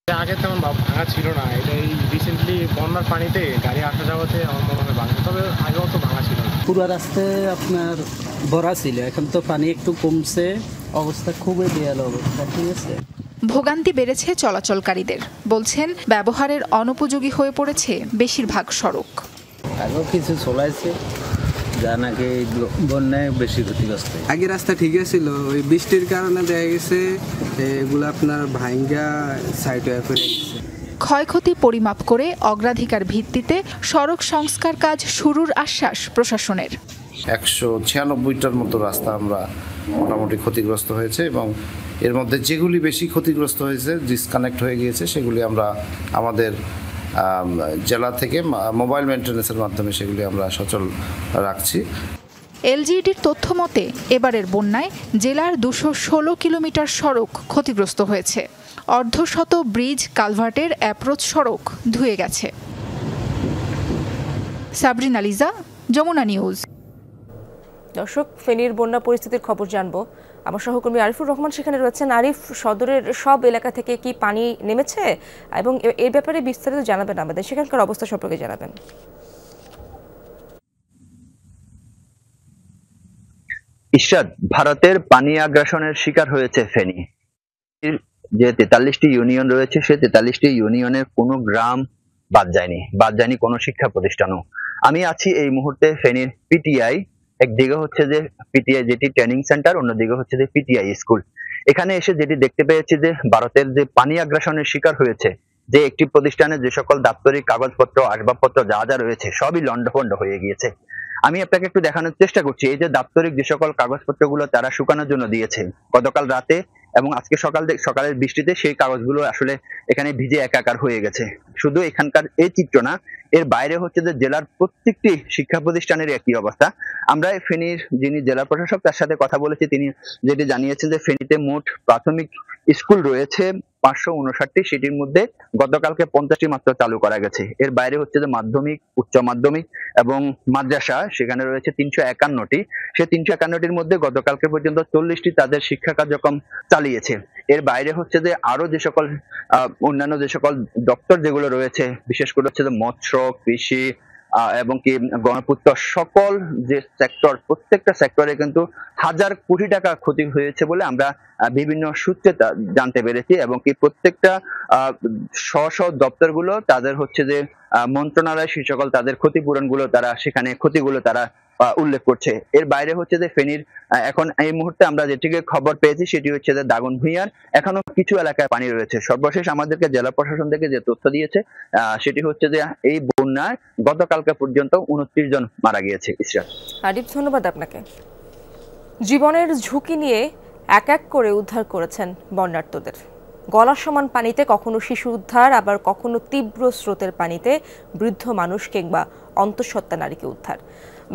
আগে তেমন ভাঙা ছিল না, এটাই রিসেন্টলি বন্যার পানিতে গাড়ি আসা যাওয়াতে আমার মনে হয় ভাঙা, তবে আগেও তো ভাঙা ছিল। পুরো রাস্তায় আপনার ভরা ছিল, এখন তো পানি একটু কমছে, অবস্থা খুবই বেয়াল অবস্থা। ঠিক আছে, ভোগান্তি বেড়েছে চলাচলকারীদের, বলছেন ব্যবহারের অনুপযোগী হয়ে পড়েছে বেশিরভাগ সড়ক। আগেও কিছু চলাইছে যা নাকি বন্যায় বেশি ক্ষতিগ্রস্ত। আগে রাস্তা ঠিক ছিল, ওই বৃষ্টির কারণে দেখা গেছে এগুলো আপনার ভাঙ্গা সাইড হয়ে পড়ে গেছে। ক্ষয়ক্ষতি পরিমাপ করে অগ্রাধিকার ভিত্তিতে সড়ক সংস্কার কাজ শুরুর আশ্বাস প্রশাসনের। 196টার মতো রাস্তা আমরা মোটামুটি ক্ষতিগ্রস্ত হয়েছে এবং এর মধ্যে যেগুলি বেশি ক্ষতিগ্রস্ত হয়েছে, ডিসকানেক্ট হয়ে গিয়েছে, সেগুলি আমরা আমাদের জেলা থেকে মোবাইল মেইনটেন্যান্সের মাধ্যমে সেগুলি আমরা সচল রাখছি। এলজিইডির তথ্য মতে এবারের বন্যায় জেলার 216 কিলোমিটার সড়ক ক্ষতিগ্রস্ত হয়েছে। অর্ধশত ব্রিজ, কালভার্টের অ্যাপ্রোচ সড়ক ধুয়ে গেছে। সাবরিনা লিজা, যমুনা নিউজ। দর্শক, ফেনীর বন্যা পরিস্থিতির খবর জানবো, আমার সহকর্মী আরিফুর রহমান সেখানে রয়েছেন। আরিফ, সদরের সব এলাকা থেকে কি পানি নেমেছে এবং এই ব্যাপারে বিস্তারিত জানাবেন আমাদের, সেখানকার অবস্থা সম্পর্কে জানাবেন। ইশরাত, ভারতের পানি আগ্রাসনের শিকার হয়েছে ফেনী। যে 43টি ইউনিয়ন রয়েছে, সে 43টি ইউনিয়নের কোনো গ্রাম বাদ যায়নি কোনো শিক্ষা প্রতিষ্ঠানও। আমি আছি এই মুহূর্তে ফেনীর পিটিআই, একদিকে হচ্ছে যে পিটিআই যেটি ট্রেনিং সেন্টার, অন্যদিকে হচ্ছে যে পিটিআই স্কুল। এখানে এসে যেটি দেখতে পেয়েছি যে ভারতের যে পানি আগ্রাসনের শিকার হয়েছে, যে একটি প্রতিষ্ঠানে যে সকল দাপ্তরিক কাগজপত্র, আসবাবপত্র যা যা রয়েছে সবই লন্ডভন্ড হয়ে গিয়েছে। আমি আপনাকে একটু দেখানোর চেষ্টা করছি। এই যে দাপ্তরিক যে সকল কাগজপত্রগুলো তারা শুকানোর জন্য দিয়েছে গতকাল রাতে এবং আজকে সকালের বৃষ্টিতে, সেই কাগজগুলো আসলে এখানে ভিজে একাকার হয়ে গেছে। শুধু এখানকার এই চিত্র না, এর বাইরে হচ্ছে যে জেলার প্রত্যেকটি শিক্ষা প্রতিষ্ঠানের একই অবস্থা। আমরা ফেনীর যিনি জেলা প্রশাসক তার সাথে কথা বলেছি, তিনি যেটি জানিয়েছেন যে ফেনীতে মোট প্রাথমিক স্কুল রয়েছে 559টি, সেটির মধ্যে গতকালকে 50টি মাত্র চালু করা গেছে। এর বাইরে হচ্ছে যে মাধ্যমিক, উচ্চ মাধ্যমিক এবং মাদ্রাসা, সেখানে রয়েছে 351টি। সে 351টির মধ্যে গতকালকে পর্যন্ত 40টি তাদের শিক্ষা কার্যক্রম চালিয়েছে। এর বাইরে হচ্ছে যে আরো যে সকল অন্যান্য যে সকল দপ্তর যেগুলো রয়েছে, বিশেষ করে হচ্ছে যে মৎস্য, কৃষি এবং কি গণপূর্ত, সকল যে সেক্টর, প্রত্যেকটা সেক্টরে কিন্তু হাজার কোটি টাকা ক্ষতি হয়েছে বলে আমরা বিভিন্ন সূত্রে জানতে পেরেছি। এবং কি প্রত্যেকটা স্ব দপ্তরগুলো তাদের হচ্ছে যে মন্ত্রণালয়, সেই সকল তাদের ক্ষতিপূরণগুলো তারা সেখানে ক্ষতিগুলো তারা উল্লেখ করছে। এর বাইরে হচ্ছে যে ফেনীর এখন এই মুহূর্তে আমরা যেটিকে খবর পেয়েছি সেটি হচ্ছে যে দাগনভূঞার এখনো কিছু এলাকায় পানি রয়েছে। সর্বশেষ আমাদেরকে জেলা প্রশাসন থেকে যে তথ্য দিয়েছে সেটি হচ্ছে যে এই বন্যায় গতকালকে পর্যন্ত 29 জন মারা গিয়েছে। ইসরাত, আরিফ, ধন্যবাদ আপনাকে। জীবনের ঝুঁকি নিয়ে এক এক করে উদ্ধার করেছেন বন্যার্তদের। গলার সমান পানিতে কখনো শিশু উদ্ধার, আবার কখনো তীব্র স্রোতের পানিতে বৃদ্ধ মানুষ কিংবা অন্তঃসত্ত্বা নারীকে উদ্ধার।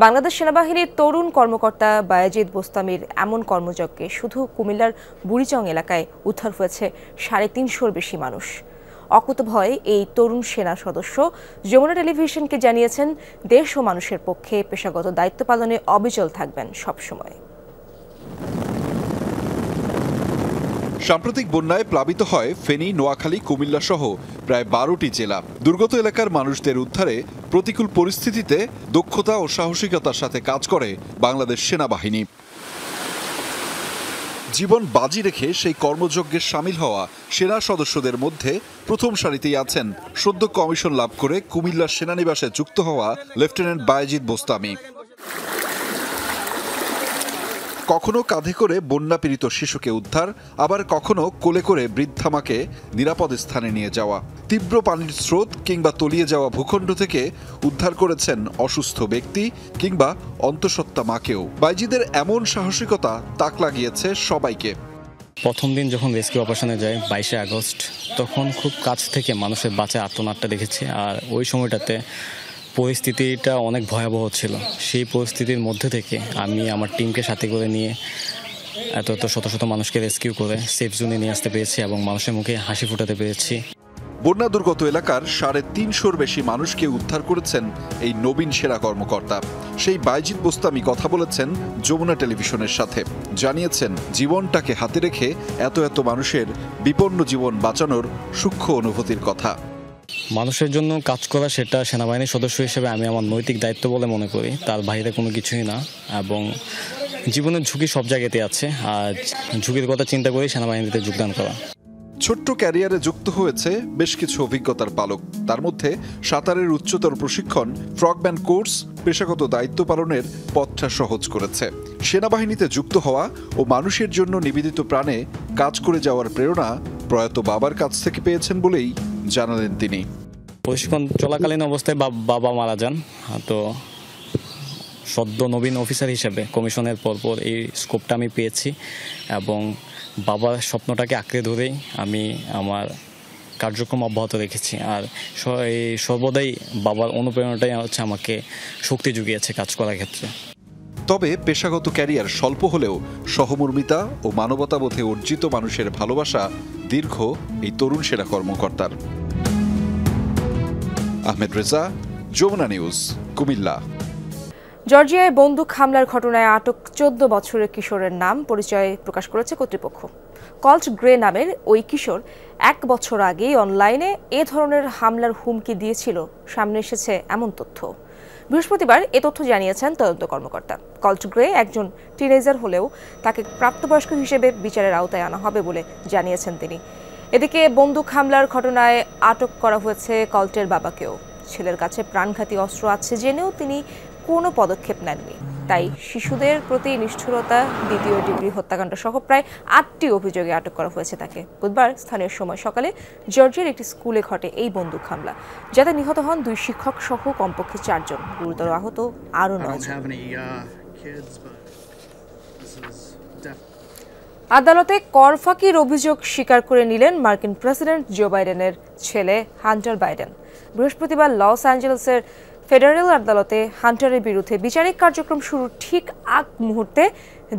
বাংলাদেশ সেনাবাহিনীর তরুণ কর্মকর্তা বায়েজিদ বোস্তামির এমন কর্মযজ্ঞে শুধু কুমিল্লার বুড়িচং এলাকায় উদ্ধার হয়েছে 350-র বেশি মানুষ। অকুতভয় এই তরুণ সেনা সদস্য যমুনা টেলিভিশনকে জানিয়েছেন, দেশ ও মানুষের পক্ষে পেশাগত দায়িত্ব পালনে অবিচল থাকবেন সবসময়। সাম্প্রতিক বন্যায় প্লাবিত হয় ফেনী, নোয়াখালী, কুমিল্লা সহ প্রায় 12টি জেলা। দুর্গত এলাকার মানুষদের উদ্ধারে প্রতিকূল পরিস্থিতিতে দক্ষতা ও সাহসিকতার সাথে কাজ করে বাংলাদেশ সেনাবাহিনী। জীবন বাজি রেখে সেই কর্মযজ্ঞে সামিল হওয়া সেনা সদস্যদের মধ্যে প্রথম সারিতেই আছেন সদ্য কমিশন লাভ করে কুমিল্লার সেনানিবাসে যুক্ত হওয়া লেফটেন্যান্ট বায়েজিদ বোস্তামি। কখনো কাঁধে করে বন্যাপীড়িত শিশুকে উদ্ধার, আবার কখনো কোলে করে বৃদ্ধা মাকে নিরাপদ স্থানে নিয়ে যাওয়া। তীব্র পানির স্রোত কিংবা তলিয়ে যাওয়া ভূখণ্ড থেকে উদ্ধার করেছেন অসুস্থ ব্যক্তি কিংবা অন্তঃসত্ত্বা মাকেও। বায়েজিদের এমন সাহসিকতা তাক লাগিয়েছে সবাইকে। প্রথম দিন যখন রেস্কিউ অপারেশনে যায় 22শে আগস্ট, তখন খুব কাছ থেকে মানুষের বাঁচা আর্তনাদটা দেখেছি। আর ওই সময়টাতে পরিস্থিতিটা অনেক ভয়াবহ ছিল। সেই পরিস্থিতির মধ্যে থেকে আমি আমার টিমকে সাথে করে নিয়ে এত শত শত মানুষকে রেস্কিউ করে সেফ জোনে নিয়ে আসতে পেরেছি এবং মানুষের মুখে হাসি ফোটাতে পেরেছি। বন্যা দুর্গত এলাকার 350-র বেশি মানুষকে উদ্ধার করেছেন এই নবীন সেনা কর্মকর্তা। সেই বায়েজিদ বোস্তামি কথা বলেছেন যমুনা টেলিভিশনের সাথে, জানিয়েছেন জীবনটাকে হাতে রেখে এত মানুষের বিপন্ন জীবন বাঁচানোর সূক্ষ্ম অনুভূতির কথা। মানুষের জন্য কাজ করা সেটা সেনাবাহিনীর সদস্য হিসেবে আমি আমার নৈতিক দায়িত্ব বলে মনে করি, তার বাইরে কোনো কিছুই না। এবং জীবনের ঝুঁকি সব জায়গাতে আছে, আর ঝুঁকির কথা চিন্তা করে সেনাবাহিনীতে যোগদান করা। ছোট্ট ক্যারিয়ারে যুক্ত হয়েছে বেশ কিছু অভিজ্ঞতার পালক। তার মধ্যে সাঁতারের উচ্চতর প্রশিক্ষণ, ফ্রগম্যান কোর্স পেশাগত দায়িত্ব পালনের পথটা সহজ করেছে। সেনাবাহিনীতে যুক্ত হওয়া ও মানুষের জন্য নিবেদিত প্রাণে কাজ করে যাওয়ার প্রেরণা প্রয়াত বাবার কাছ থেকে পেয়েছেন বলেই জানালেন তিনি। প্রশিক্ষণ চলাকালীন অবস্থায় বাবা মারা যান, তো সদ্য নবীন অফিসার হিসেবে কমিশনের পরপর এই স্কোপটা আমি পেয়েছি এবং বাবার স্বপ্নটাকে আঁকড়ে ধরেই আমি আমার কার্যক্রম অব্যাহত রেখেছি। আর সর্বদাই বাবার অনুপ্রেরণাটাই হচ্ছে আমাকে শক্তি জুগিয়েছে কাজ করার ক্ষেত্রে। তবে পেশাগত ক্যারিয়ার স্বল্প হলেও সহমর্মিতা ও মানবতাবোধে অর্জিত মানুষের ভালোবাসা দীর্ঘ এই তরুণ সেনা কর্মকর্তার। আহমেদ রেজা, যমুনা নিউজ, কুমিল্লা। জর্জিয়ায় বন্দুক হামলার ঘটনায় আটক 14 বছরের কিশোরের নাম পরিচয় প্রকাশ করেছে কর্তৃপক্ষ। কল্ট গ্রে নামের ওই কিশোর 1 বছর আগেই অনলাইনে এ ধরনের হামলার হুমকি দিয়েছিল সামনে এসেছে এমন তথ্য। বৃহস্পতিবার এ তথ্য জানিয়েছেন তদন্ত কর্মকর্তা। কল্ট গ্রে একজন টিনেজার হলেও তাকে প্রাপ্তবয়স্ক হিসেবে বিচারের আওতায় আনা হবে বলে জানিয়েছেন তিনি। এদিকে বন্দুক হামলার ঘটনায় আটক করা হয়েছে কল্টের বাবাকেও। ছেলের কাছে প্রাণঘাতী অস্ত্র আছে জেনেও তিনি কোনো পদক্ষেপ নেননি। তাই শিশুদের প্রতি নিষ্ঠুরতা, দ্বিতীয় ডিগ্রি হত্যাকাণ্ড সহ প্রায় 8টি অভিযোগে আটক করা হয়েছে তাকে। বুধবার স্থানীয় সময় সকালে জর্জিয়ার একটি স্কুলে ঘটে এই বন্দুক হামলা, যাতে নিহত হন 2 শিক্ষক সহ কমপক্ষে 4 জন, গুরুতর আহত আরও 9 জন। আদালতে কর ফাঁকির অভিযোগ স্বীকার করে নিলেন মার্কিন প্রেসিডেন্ট জো বাইডেনের ছেলে হান্টার বাইডেন। বৃহস্পতিবার লস অ্যাঞ্জেলেসের ফেডারেল আদালতে হান্টারের বিরুদ্ধে বিচারিক কার্যক্রম শুরুর ঠিক আগ মুহূর্তে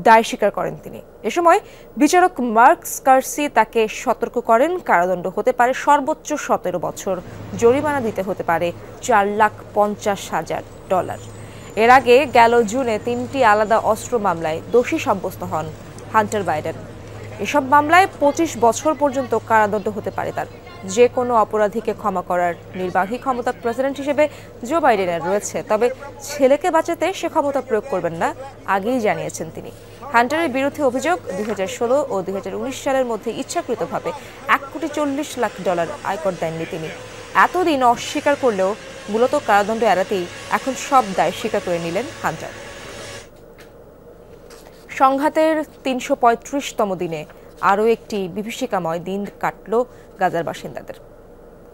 দায় স্বীকার করেন তিনি। এ সময় বিচারক মার্ক স্কার্সি তাকে সতর্ক করেন কারাদণ্ড হতে পারে সর্বোচ্চ 17 বছর, জরিমানা দিতে হতে পারে $4,50,000। এর আগে গেল জুনে 3টি আলাদা অস্ত্র মামলায় দোষী সাব্যস্ত হন হান্টার বাইডেন। এসব মামলায় 25 বছর পর্যন্ত কারাদণ্ড হতে পারে তার। যে কোনো অপরাধীকে ক্ষমা করার নির্বাহী ক্ষমতা প্রেসিডেন্ট হিসেবে জো বাইডেনের রয়েছে, তবে ছেলেকে বাঁচাতে সে ক্ষমতা প্রয়োগ করবেন না, আগেই জানিয়েছেন তিনি। হান্টারের বিরুদ্ধে অভিযোগ 2016 ও 2019 সালের মধ্যে ইচ্ছাকৃতভাবে $1,40,00,000 আয়কর দেননি তিনি। এতদিন অস্বীকার করলেও মূলত কারাদণ্ড এড়াতেই এখন সব দায় স্বীকার করে নিলেন হান্টার। সংঘাতের 335তম দিনে আরও একটি বিভীষিকাময় দিন কাটল গাজার বাসিন্দাদের।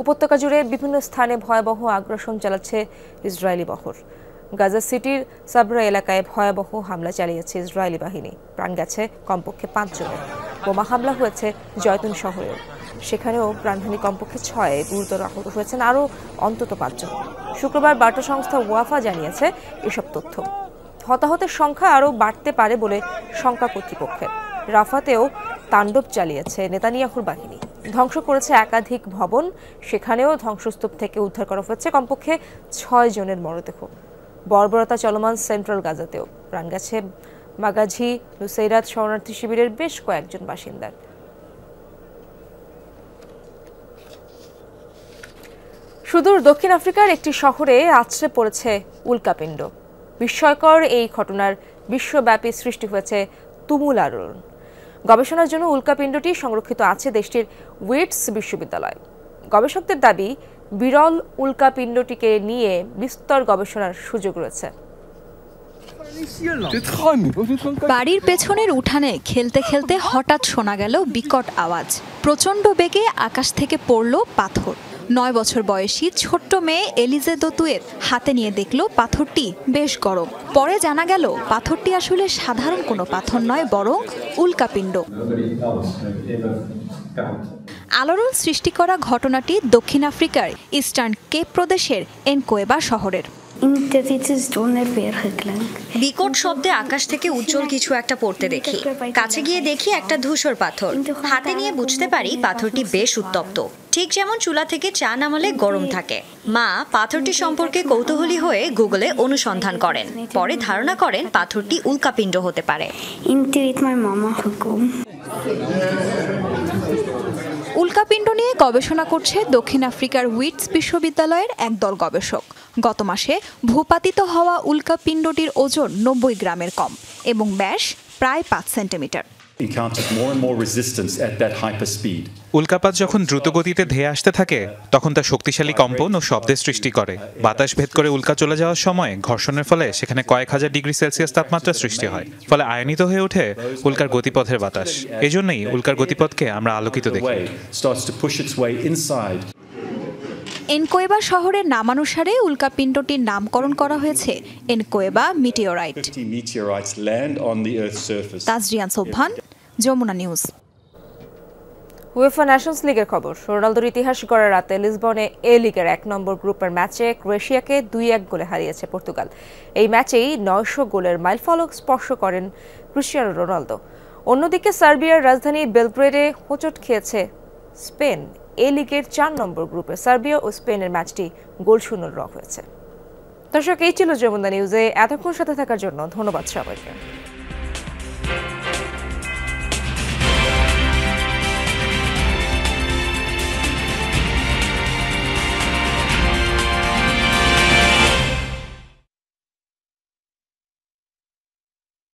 উপত্যকা জুড়ে বিভিন্ন স্থানে ভয়াবহ আগ্রাসন চালাচ্ছে ইসরায়েলি বহর। গাজা সিটির সাবরা এলাকায় ভয়াবহ হামলা চালিয়েছে ইসরায়েলি বাহিনী, প্রাণ গেছে কমপক্ষে 5 জনের। বোমা হামলা হয়েছে জয়তুন শহরেও, সেখানেও প্রাণহানি কমপক্ষে 6, গুরুতর আহত হয়েছেন আরও অন্তত 5 জন। শুক্রবার বার্তা সংস্থা ওয়াফা জানিয়েছে এসব তথ্য। হতাহতের সংখ্যা আরও বাড়তে পারে বলে শঙ্কা কর্তৃপক্ষের। রাফাতেও তাণ্ডব চালিয়েছে নেতানিয়াহুর বাহিনী, ধ্বংস করেছে একাধিক ভবন, সেখানেও ধ্বংসস্তূপ থেকে উদ্ধার করা হয়েছে কমপক্ষে 6 জনের মরদেহ। বর্বরতা চলমান সেন্ট্রাল গাজাতেও, প্রাণ গেছে মাগাজি নুসাইরাত শরণার্থী শিবিরের বেশ কয়েকজন বাসিন্দার। সুদূর দক্ষিণ আফ্রিকার একটি শহরে আছড়ে পড়েছে উল্কাপিণ্ড। বিস্ময়কর এই ঘটনার বিশ্বব্যাপী সৃষ্টি হয়েছে তুমুল আলোড়ন। গবেষণার জন্য উল্কাপিণ্ডটি সংরক্ষিত আছে দেশটির উইটস বিশ্ববিদ্যালয়। গবেষকদের দাবি, বিরল উল্কাপিণ্ডটিকে নিয়ে বিস্তর গবেষণার সুযোগ রয়েছে। বাড়ির পেছনের উঠানে খেলতে খেলতে হঠাৎ শোনা গেল বিকট আওয়াজ। প্রচণ্ড বেগে আকাশ থেকে পড়ল পাথর। 9 বছর বয়সী ছোট্ট মেয়ে এলিজে দতুয়ের হাতে নিয়ে দেখল পাথরটি বেশ গরম। পরে জানা গেল পাথরটি আসলে সাধারণ কোনো পাথর নয়, বরং উল্কাপিণ্ড। আলোড়ন সৃষ্টি করা ঘটনাটি দক্ষিণ আফ্রিকার ইস্টার্ন কেপ প্রদেশের এনকোয়েবা শহরের। বিকট শব্দে আকাশ থেকে উজ্জ্বল কিছু একটা পড়তে দেখি। কাছে গিয়ে দেখি একটা ধূসর পাথর। হাতে নিয়ে বুঝতে পারি পাথরটি বেশ উত্তপ্ত, ঠিক যেমন চুলা থেকে চা নামালে গরম থাকে। মা পাথরটি সম্পর্কে কৌতূহলী হয়ে গুগলে অনুসন্ধান করেন। পরে ধারণা করেন পাথরটি উল্কাপিণ্ড হতে পারে। উল্কাপিণ্ড নিয়ে গবেষণা করছে দক্ষিণ আফ্রিকার উইটস বিশ্ববিদ্যালয়ের একদল গবেষক। গত মাসে ভূপাতিত হওয়া উল্কাপিণ্ডটির ওজন 90 গ্রামের কম এবং ব্যাস প্রায় 5 সেন্টিমিটার। উল্কাপাত যখন দ্রুত গতিতে ধেয়ে আসতে থাকে তখন তা শক্তিশালী কম্পন ও শব্দের সৃষ্টি করে। বাতাস ভেদ করে উল্কা চলে যাওয়ার সময় ঘর্ষণের ফলে সেখানে কয়েক হাজার ডিগ্রি সেলসিয়াস তাপমাত্রা সৃষ্টি হয়, ফলে আয়নিত হয়ে ওঠে উল্কার গতিপথের বাতাস। এজন্যই উল্কার গতিপথকে আমরা আলোকিত দেখি। এনকোয়েবা শহরের নামানুসারে উল্কাপিণ্ডটির নামকরণ করা হয়েছে এনকোয়েবা meteorite. Tazrian Sobhan, Jamuna news. UEFA nations লিগের খবর। রোনালদোর ইতিহাস গড়ার রাতে লিসবনে এ লিগের 1 নম্বর গ্রুপের ম্যাচে ক্রোয়েশিয়াকে 2-1 গোলে হারিয়েছে পর্তুগাল। এই ম্যাচেই 900 গোলের মাইলফলক স্পর্শ করেন ক্রিস্টিয়ানো রোনালদো। অন্যদিকে সার্বিয়ার রাজধানী বেলগ্রেডে হোঁচট খেয়েছে স্পেন। এ লিগের 4 নম্বর গ্রুপে সার্বিয়া ও স্পেনের ম্যাচটি গোলশূন্য ড্র হয়েছে। দর্শক, এই ছিল যমুনা নিউজে। এতক্ষণ সাথে থাকার জন্য ধন্যবাদ সবাইকে।